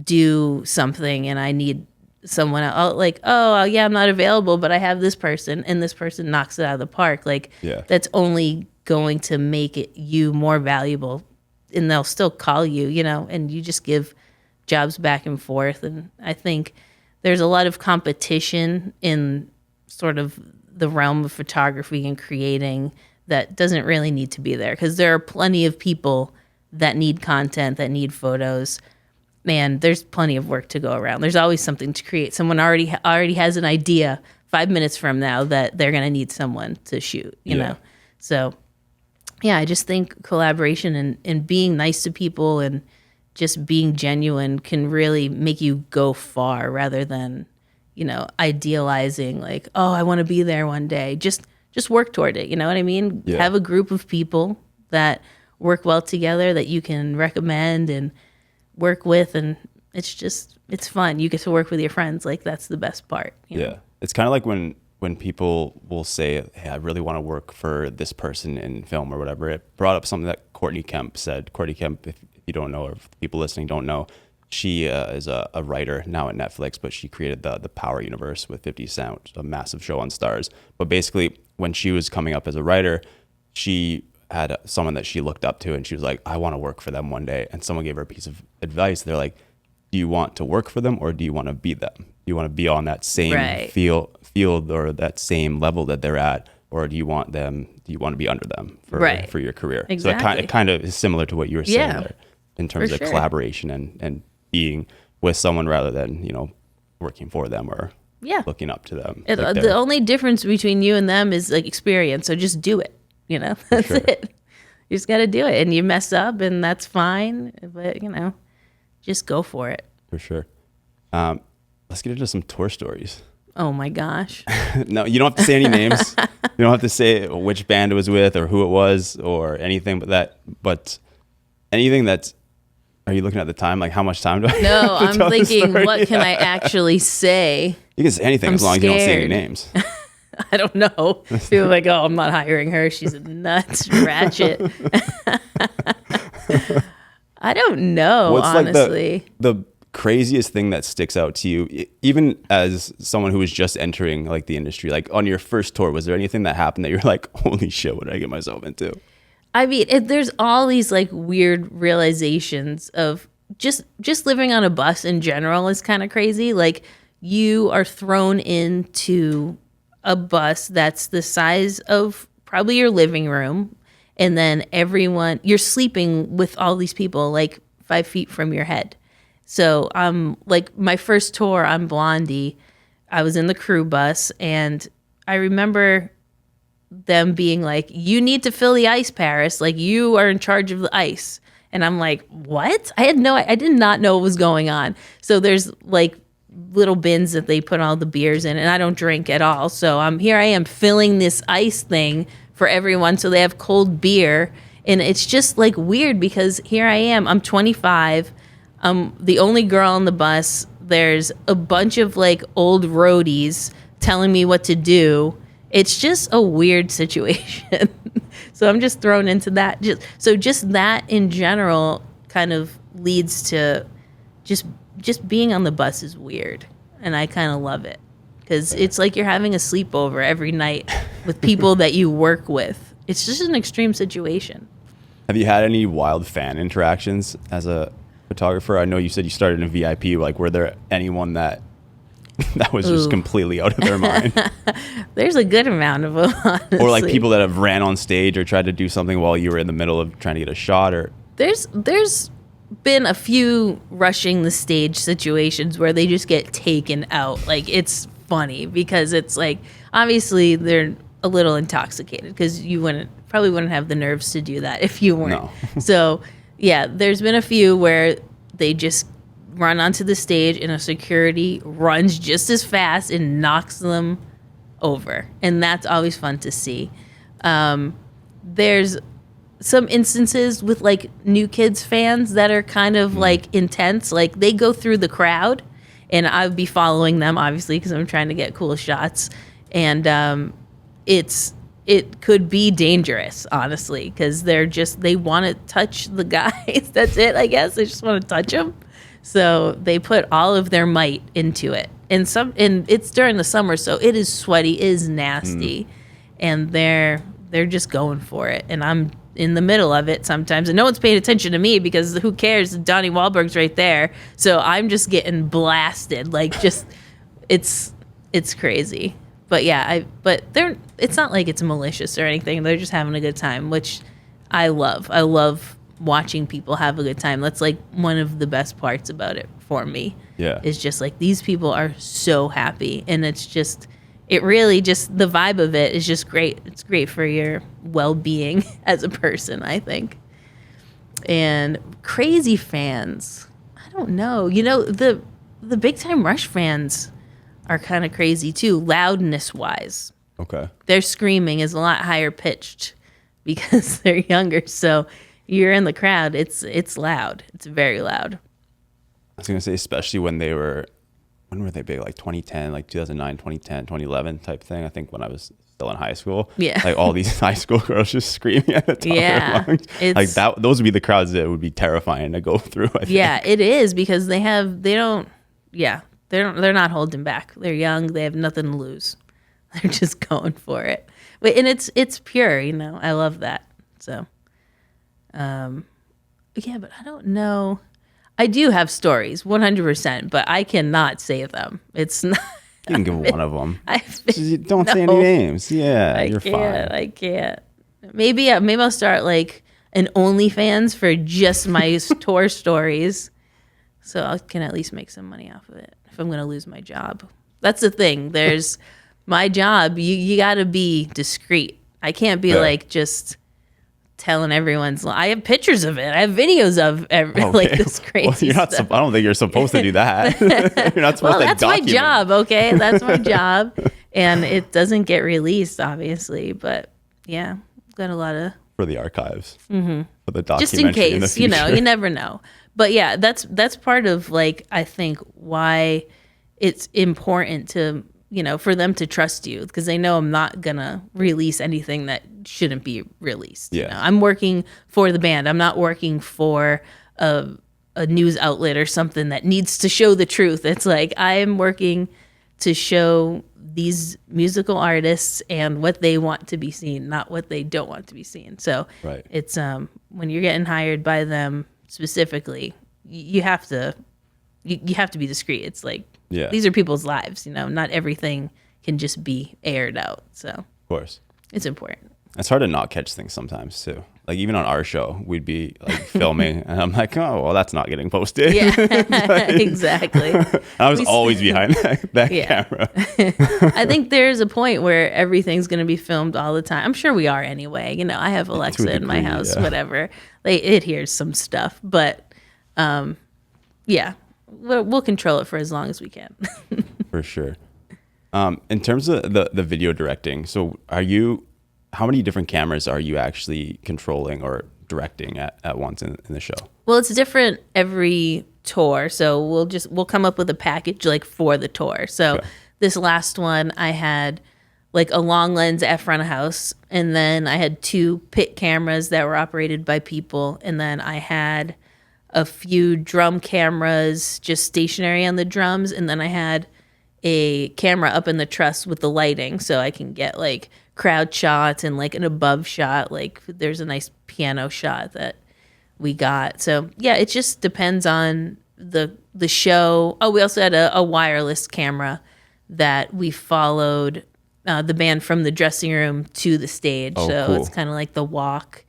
S1: do something and I need someone else, like, oh yeah, I'm not available, but I have this person, and this person knocks it out of the park. Like, that's only going to make it you more valuable, and they'll still call you, and you just give jobs back and forth. And I think there's a lot of competition in sort of the realm of photography and creating that doesn't really need to be there, because there are plenty of people that need content, that need photos. Man, there's plenty of work to go around. There's always something to create. Someone already has an idea 5 minutes from now that they're going to need someone to shoot, you know? So yeah, I just think collaboration and being nice to people and just being genuine can really make you go far, rather than, idealizing like, oh, I want to be there one day. Just work toward it. You know what I mean? Yeah. Have a group of people that work well together that you can recommend and work with, and it's fun. You get to work with your friends. Like, that's the best part. You know?
S3: It's kind of like when people will say, hey, I really want to work for this person in film or whatever. It brought up something that Courtney Kemp said. Courtney Kemp, if you don't know, or if people listening don't know, she is a writer now at Netflix, but she created the Power Universe with 50 Cent, a massive show on Stars. But basically, when she was coming up as a writer, she had someone that she looked up to, and she was like, I want to work for them one day. And someone gave her a piece of advice. They're like, do you want to work for them, or do you want to be them? Do you want to be on that same field or that same level that they're at, or do you want to be under them for your career?
S1: Exactly.
S3: So it kind of is similar to what you were saying there in terms of collaboration and being with someone rather than, working for them or looking up to them.
S1: The only difference between you and them is like experience. So just do it. That's it. You just got to do it, and you mess up, and that's fine. But just go for it.
S3: For sure. Let's get into some tour stories.
S1: Oh my gosh.
S3: No, you don't have to say any names. You don't have to say which band it was with or who it was or anything but anything that's, are you looking at the time? Like, how much time do I have?
S1: No, I'm thinking, what can I actually say?
S3: You can say anything as long as you don't say any names.
S1: I don't know. People are like, oh, I'm not hiring her. She's a nuts ratchet. I don't know, honestly.
S3: Like the craziest thing that sticks out to you, even as someone who was just entering like the industry, like on your first tour, was there anything that happened that you're like, holy shit, what did I get myself into?
S1: I mean, there's all these like weird realizations of just living on a bus in general is kind of crazy. Like, you are thrown into a bus that's the size of probably your living room, and then you're sleeping with all these people like 5 feet from your head. So like my first tour on Blondie, I was in the crew bus, and I remember them being like, you need to fill the ice, Paris. Like, you are in charge of the ice. And I'm like, what? I did not know what was going on. So there's like little bins that they put all the beers in, and I don't drink at all. So here I am filling this ice thing for everyone, so they have cold beer. And it's just like weird, because here I am, I'm 25, I'm the only girl on the bus. There's a bunch of like old roadies telling me what to do. It's just a weird situation. So I'm just thrown into that. Just that in general kind of leads to just being on the bus is weird. And I kind of love it, because it's like you're having a sleepover every night with people that you work with. It's just an extreme situation.
S3: Have you had any wild fan interactions as a photographer? I know you said you started in VIP. Like, were there anyone that was just completely out of their mind?
S1: There's a good amount of them, honestly.
S3: Or like people that have ran on stage or tried to do something while you were in the middle of trying to get a shot, or
S1: there's been a few rushing the stage situations where they just get taken out. Like, it's funny because it's like, obviously they're a little intoxicated because you probably wouldn't have the nerves to do that if you weren't.
S3: No.
S1: So yeah, there's been a few where they just run onto the stage and a security runs just as fast and knocks them over, and that's always fun to see. There's some instances with like New Kids fans that are kind of like intense. Like, they go through the crowd, and I'd be following them obviously because I'm trying to get cool shots, and it could be dangerous, honestly, because they want to touch the guys. That's it, I guess. They just want to touch them. So they put all of their might into it. And it's during the summer, so it is sweaty, it is nasty. And they're just going for it. And I'm in the middle of it sometimes. And no one's paying attention to me because who cares? Donnie Wahlberg's right there. So I'm just getting blasted. Like, just it's crazy. But yeah, it's not like it's malicious or anything. They're just having a good time, which I love. I love watching people have a good time. That's like one of the best parts about it for me.
S3: Yeah.
S1: It's just like, these people are so happy, and it really just, the vibe of it is just great. It's great for your well-being as a person, I think. And crazy fans, I don't know. You know, the Big Time Rush fans are kind of crazy too, loudness wise.
S3: Okay.
S1: Their screaming is a lot higher pitched because they're younger. So you're in the crowd, it's loud. It's very loud.
S3: I was going to say, especially when were they big? Like 2010, like 2009, 2010, 2011 type thing. I think when I was still in high school. Yeah. Like, all these high school girls just screaming at the top of their lungs. Like, those would be the crowds that would be terrifying to go through, I think.
S1: Yeah, it is, because they're not holding back. They're young. They have nothing to lose. They're just going for it. But, and it's pure, you know. I love that. So, yeah, but I don't know. I do have stories, 100%, but I cannot say them. It's not.
S3: You can give one of them. Don't say any names. Yeah, you're fine.
S1: I can't. Maybe I'll start like an OnlyFans for just my tour stories, so I can at least make some money off of it if I'm going to lose my job. That's the thing. There's my job. You got to be discreet. I can't be like just telling everyone's. I have pictures of it. I have videos of like this crazy
S3: well, you're not
S1: stuff.
S3: I don't think you're supposed to do that. You're not supposed to
S1: that's
S3: document.
S1: my job, okay? That's my job. And it doesn't get released, obviously. But yeah, got a lot of...
S3: For the archives. Mm-hmm. For the documentary.
S1: Just in case,
S3: in the future.
S1: you know, you never know. But yeah, that's part of, like, I think why it's important to, you know, for them to trust you, because they know I'm not gonna release anything that shouldn't be released.
S3: Yeah.
S1: You know? I'm working for the band. I'm not working for a news outlet or something that needs to show the truth. It's like, I am working to show these musical artists and what they want to be seen, not what they don't want to be seen. So it's when you're getting hired by them specifically, you have to be discreet. It's like, these are people's lives, you know, not everything can just be aired out. So of
S3: course,
S1: it's important. It's
S3: hard to not catch things sometimes too. Like, even on our show, we'd be like filming and I'm like, oh, well, that's not getting posted.
S1: Yeah,
S3: like,
S1: exactly.
S3: I was always behind that camera.
S1: I think there's a point where everything's going to be filmed all the time. I'm sure we are anyway. You know, I have Alexa in my house, whatever. It hears some stuff, but yeah, we'll control it for as long as we can.
S3: For sure. In terms of the video directing, so how many different cameras are you actually controlling or directing at once in the show? Well,
S1: it's different every tour. So we'll come up with a package like for the tour. So this last one, I had like a long lens at front of house, and then I had 2 pit cameras that were operated by people, and then I had a few drum cameras just stationary on the drums, and then I had a camera up in the truss with the lighting, so I can get like crowd shots and like an above shot. Like, there's a nice piano shot that we got. So yeah, it just depends on the show. Oh, we also had a wireless camera that we followed the band from the dressing room to the stage.
S3: Oh,
S1: so
S3: cool.
S1: It's kind of like the walk.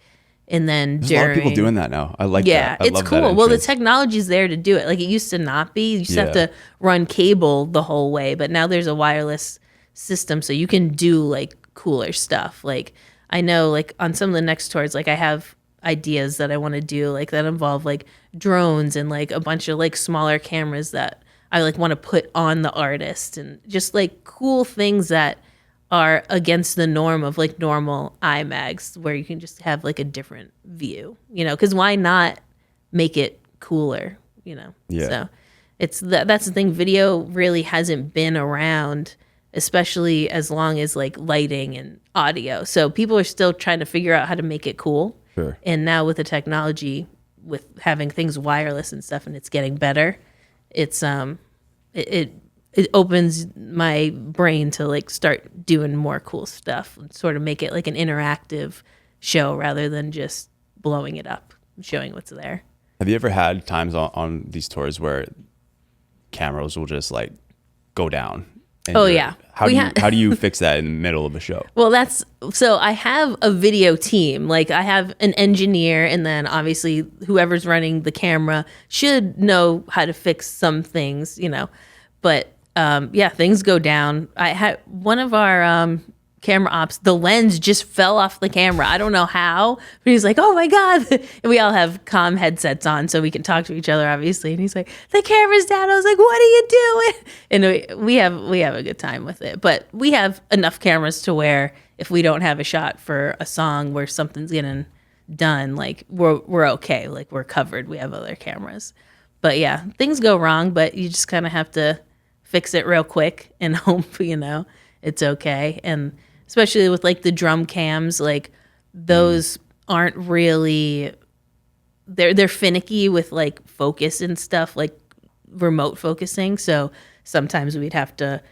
S1: And then
S3: There's a lot of people doing that now. I like
S1: yeah,
S3: that. I
S1: it's
S3: love
S1: cool.
S3: that
S1: Well, the
S3: entrance.
S1: technology's there to do it. Like it used to not be. You used to have to run cable the whole way, but now there's a wireless system, so you can do like cooler stuff. Like I know, like on some of the next tours, like I have ideas that I want to do, like that involve like drones and like a bunch of like smaller cameras that I like want to put on the artist, and just like cool things that are against the norm of like normal iMags, where you can just have like a different view, you know, because why not make it cooler, you know?
S3: Yeah.
S1: So it's that's the thing. Video really hasn't been around, especially as long as like lighting and audio. So people are still trying to figure out how to make it cool.
S3: Sure.
S1: And now with the technology, with having things wireless and stuff, and it's getting better, it's it opens my brain to like start doing more cool stuff and sort of make it like an interactive show rather than just blowing it up and showing what's there.
S3: Have you ever had times on these tours where cameras will just like go down? And
S1: Oh, yeah.
S3: How do you fix that in the middle of a show?
S1: Well, so I have a video team. Like I have an engineer, and then obviously whoever's running the camera should know how to fix some things, you know. But yeah, things go down. I had one of our camera ops, the lens just fell off the camera. I don't know how, but he's like, "Oh my god!" And we all have comm headsets on, so we can talk to each other, obviously. And he's like, "The camera's down." I was like, "What are you doing?" And we have a good time with it. But we have enough cameras to where if we don't have a shot for a song where something's getting done, like we're okay. Like we're covered. We have other cameras. But yeah, things go wrong, but you just kind of have to fix it real quick and hope, you know, it's okay. And especially with like the drum cams, like those aren't really, they're finicky with like focus and stuff, like remote focusing. So sometimes we'd have to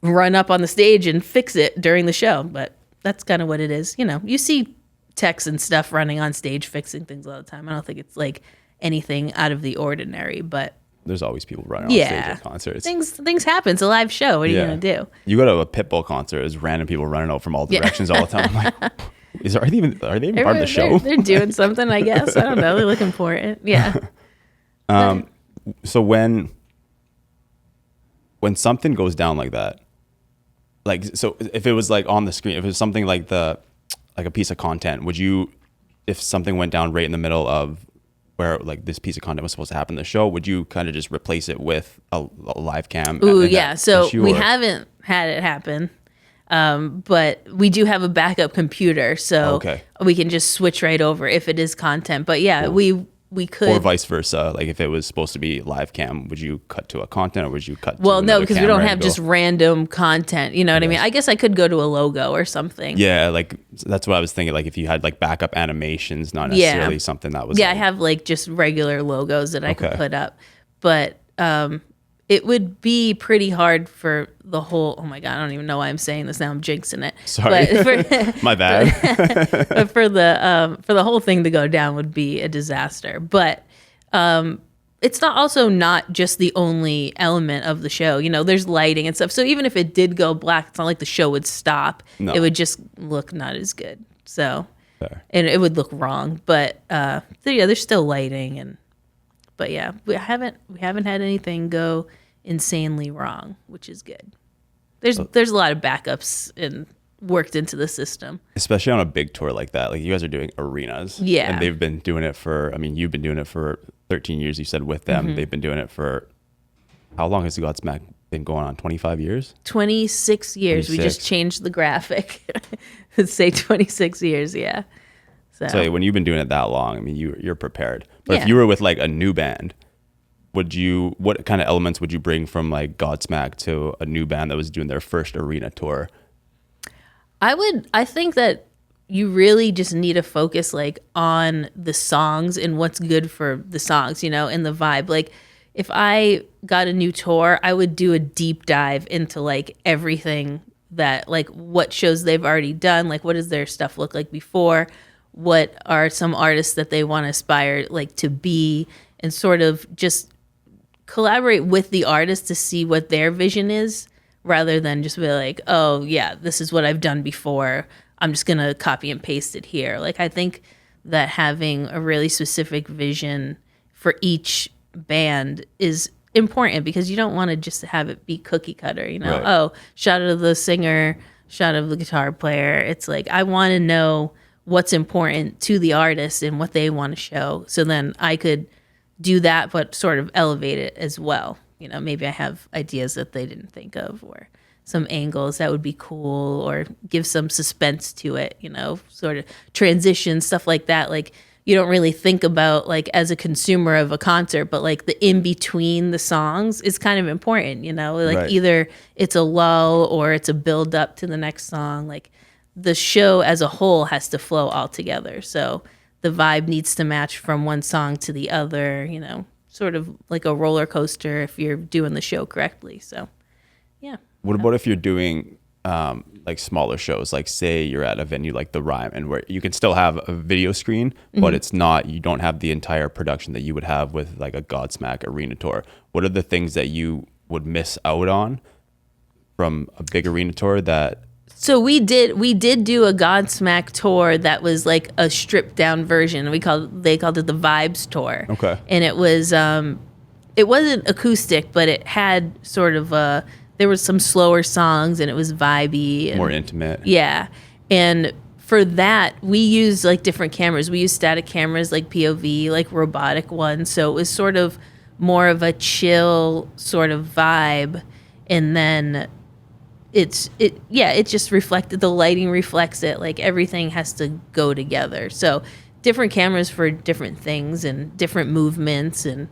S1: run up on the stage and fix it during the show. But that's kind of what it is. You know, you see techs and stuff running on stage fixing things all the time. I don't think it's like anything out of the ordinary, but
S3: There's always people running on stage at concerts.
S1: Things happen. It's a live show. What are you gonna do?
S3: You go to a Pitbull concert, there's random people running out from all directions all the time. I'm like, are they even part of the show?
S1: They're doing something, I guess. I don't know. They look important. Yeah.
S3: So when something goes down like that, like, so if it was like on the screen, if it was something like a piece of content, would you, if something went down right in the middle of where like this piece of content was supposed to happen in the show, would you kind of just replace it with a live cam?
S1: Ooh, yeah. So we haven't had it happen, but we do have a backup computer, so we can just switch right over if it is content. But yeah, cool. we could,
S3: or vice versa. Like if it was supposed to be live cam, would you cut to a content, or would you cut?
S1: Well, no, because we don't have just random content. You know what I mean? I guess I could go to a logo or something.
S3: Yeah, like that's what I was thinking. Like if you had like backup animations, not necessarily something that was.
S1: Yeah, I have like just regular logos that I could put up, but it would be pretty hard for the whole. Oh my god, I don't even know why I'm saying this now. I'm jinxing it.
S3: Sorry, my bad.
S1: But for the whole thing to go down would be a disaster. But it's not just the only element of the show. You know, there's lighting and stuff. So even if it did go black, it's not like the show would stop. No. It would just look not as good. So, and it would look wrong. But so yeah, there's still lighting but yeah, we haven't had anything go insanely wrong, which is good. There's a lot of backups and worked into the system,
S3: especially on a big tour like that. Like you guys are doing arenas, and they've been doing it for. I mean, you've been doing it for 13 years. You said with them, mm-hmm. They've been doing it for. How long has the Godsmack been going on? 25 years. 26
S1: years. 26. We just changed the graphic. Let's say 26 years. Yeah.
S3: So when you've been doing it that long, I mean, you're prepared. But if you were with like a new band, what kind of elements would you bring from like Godsmack to a new band that was doing their first arena tour?
S1: I think that you really just need to focus like on the songs and what's good for the songs, you know, and the vibe. Like if I got a new tour, I would do a deep dive into like everything that like what shows they've already done, like what does their stuff look like before, what are some artists that they want to aspire like to be, and sort of just collaborate with the artist to see what their vision is, rather than just be like, oh yeah, this is what I've done before, I'm just gonna copy and paste it here. Like I think that having a really specific vision for each band is important, because you don't want to just have it be cookie cutter,
S3: Right.
S1: Oh, shot of the singer, shot of the guitar player. It's like, I want to know what's important to the artist and what they want to show, so then I could do that but sort of elevate it as well. Maybe I have ideas that they didn't think of, or some angles that would be cool, or give some suspense to it, sort of transition, stuff like that. Like, you don't really think about, like, as a consumer of a concert, but like the in between the songs is kind of important, like
S3: Right.
S1: either it's a lull or it's a build up to the next song. Like, the show as a whole has to flow all together. So the vibe needs to match from one song to the other, sort of like a roller coaster if you're doing the show correctly. So, yeah.
S3: What about if you're doing like smaller shows, like say you're at a venue like the Rhyme, and where you can still have a video screen, but it's not, you don't have the entire production that you would have with like a Godsmack arena tour. What are the things that you would miss out on from a big arena tour that...
S1: So we did do a Godsmack tour that was like a stripped down version. They called it the Vibes tour.
S3: Okay.
S1: And it was it wasn't acoustic, but it had sort of there was some slower songs, and it was vibey and
S3: more intimate.
S1: Yeah. And for that, we used like different cameras. We used static cameras, like POV, like robotic ones. So it was sort of more of a chill sort of vibe. And then it just reflected, the lighting reflects it. Like, everything has to go together. So different cameras for different things and different movements. And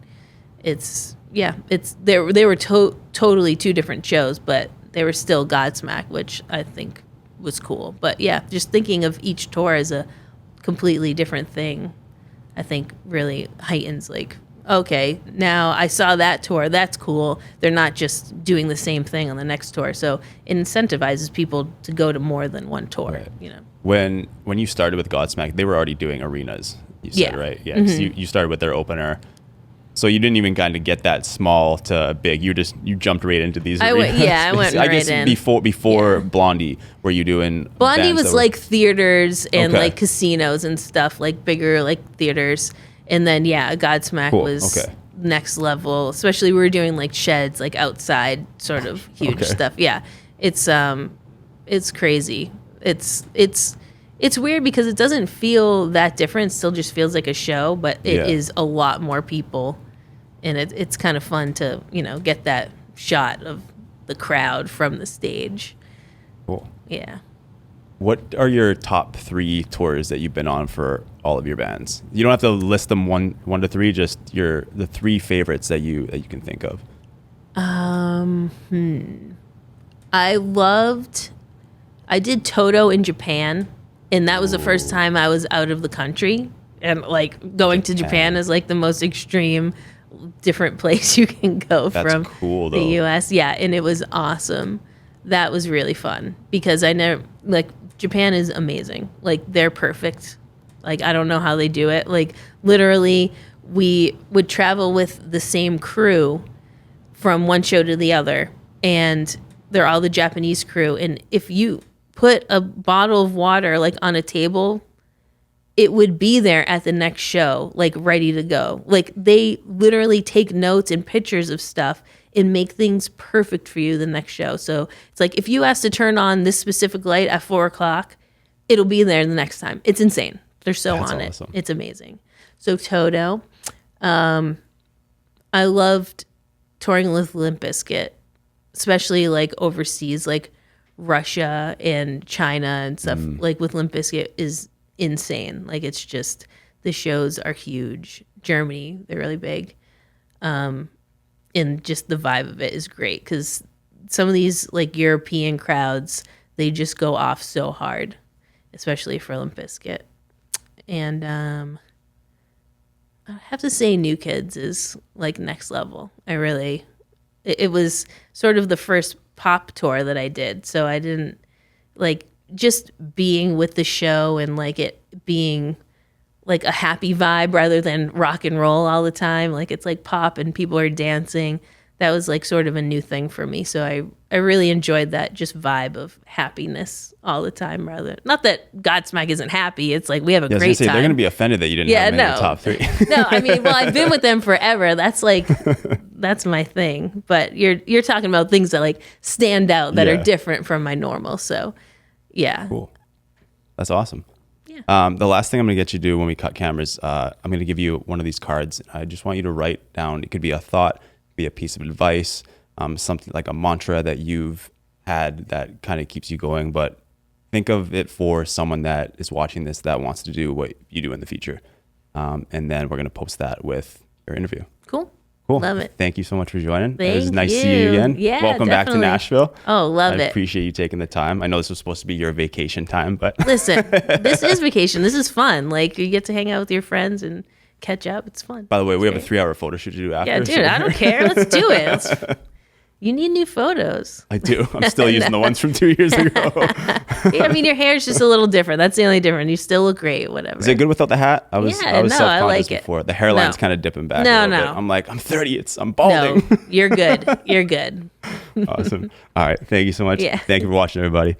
S1: they were totally two different shows, but they were still Godsmack, which I think was cool. But yeah, just thinking of each tour as a completely different thing, I think really heightens, like, okay, now I saw that tour, that's cool. They're not just doing the same thing on the next tour. So it incentivizes people to go to more than one tour,
S3: Right. When you started with Godsmack, they were already doing arenas, you said, right? Yeah. So you started with their opener. So you didn't even kind of get that small to big. You jumped right into these arenas.
S1: I went right in.
S3: Before Blondie, were you doing...
S1: Blondie was like theaters and like casinos and stuff, like bigger like theaters. And then, Godsmack was next level. Especially we were doing like sheds, like outside sort of huge stuff. Yeah, it's crazy. It's weird because it doesn't feel that different. It still just feels like a show, but it is a lot more people. And it's kind of fun to, get that shot of the crowd from the stage.
S3: Cool.
S1: Yeah.
S3: What are your top 3 tours that you've been on for all of your bands? You don't have to list them one to 3, just the 3 favorites that you can think of.
S1: I did Toto in Japan, and that was the first time I was out of the country. And like, going to Japan is like the most extreme different place you can go.
S3: That's
S1: from
S3: cool, though.
S1: The US. Yeah, and it was awesome. That was really fun because I never, like, Japan is amazing. Like, they're perfect. Like, I don't know how they do it. Like, literally, we would travel with the same crew from one show to the other, and they're all the Japanese crew. And if you put a bottle of water like on a table, it would be there at the next show, like ready to go. Like, they literally take notes and pictures of stuff and make things perfect for you the next show. So it's like, if you ask to turn on this specific light at 4:00, it'll be there the next time. It's insane. They're so
S3: That's
S1: on
S3: awesome.
S1: it. It's amazing. So Toto, I loved touring with Limp Bizkit, especially like overseas, like Russia and China and stuff. Like with Limp Bizkit is insane. Like, it's just, the shows are huge. Germany, they're really big. And just the vibe of it is great because some of these like European crowds, they just go off so hard, especially for Limp Bizkit. And I have to say New Kids is like next level. It was sort of the first pop tour that I did. So I didn't like, just being with the show and like it being like a happy vibe rather than rock and roll all the time. Like, it's like pop and people are dancing. that was like sort of a new thing for me. So I really enjoyed that just vibe of happiness all the time. Rather, not that Godsmack isn't happy. It's like we have a great time.
S3: They're going to be offended that you didn't have them in the top 3.
S1: No, I mean, well, I've been with them forever. That's like, that's my thing. But you're talking about things that like stand out that are different from my normal. So, yeah.
S3: Cool. That's awesome. Yeah. The last thing I'm going to get you to do when we cut cameras, I'm going to give you one of these cards. I just want you to write down. It could be a thought, be a piece of advice, something like a mantra that you've had that kind of keeps you going, but think of it for someone that is watching this that wants to do what you do in the future. And then we're going to post that with your interview.
S1: Cool.
S3: Love it. Thank you so much for joining.
S1: Thank
S3: it was nice
S1: you.
S3: to see you again.
S1: Yeah,
S3: welcome back to Nashville.
S1: Oh, love it.
S3: I appreciate you taking the time. I know this was supposed to be your vacation time, but
S1: listen, this is vacation. This is fun. Like you get to hang out with your friends and catch up. It's fun.
S3: By the way, we have a 3-hour photo shoot to do after.
S1: Yeah, dude, I don't care. Let's do it. You need new photos.
S3: I do. I'm still using the ones from 2 years ago.
S1: Yeah, I mean, your hair is just a little different. That's the only difference. You still look great, whatever.
S3: Is it good without the hat? I was self-conscious
S1: I like
S3: before. The hairline's kind of dipping back a little bit. I'm like, I'm 30. I'm balding.
S1: No, you're good. You're good.
S3: Awesome. All right. Thank you so much.
S1: Yeah.
S3: Thank you for watching, everybody.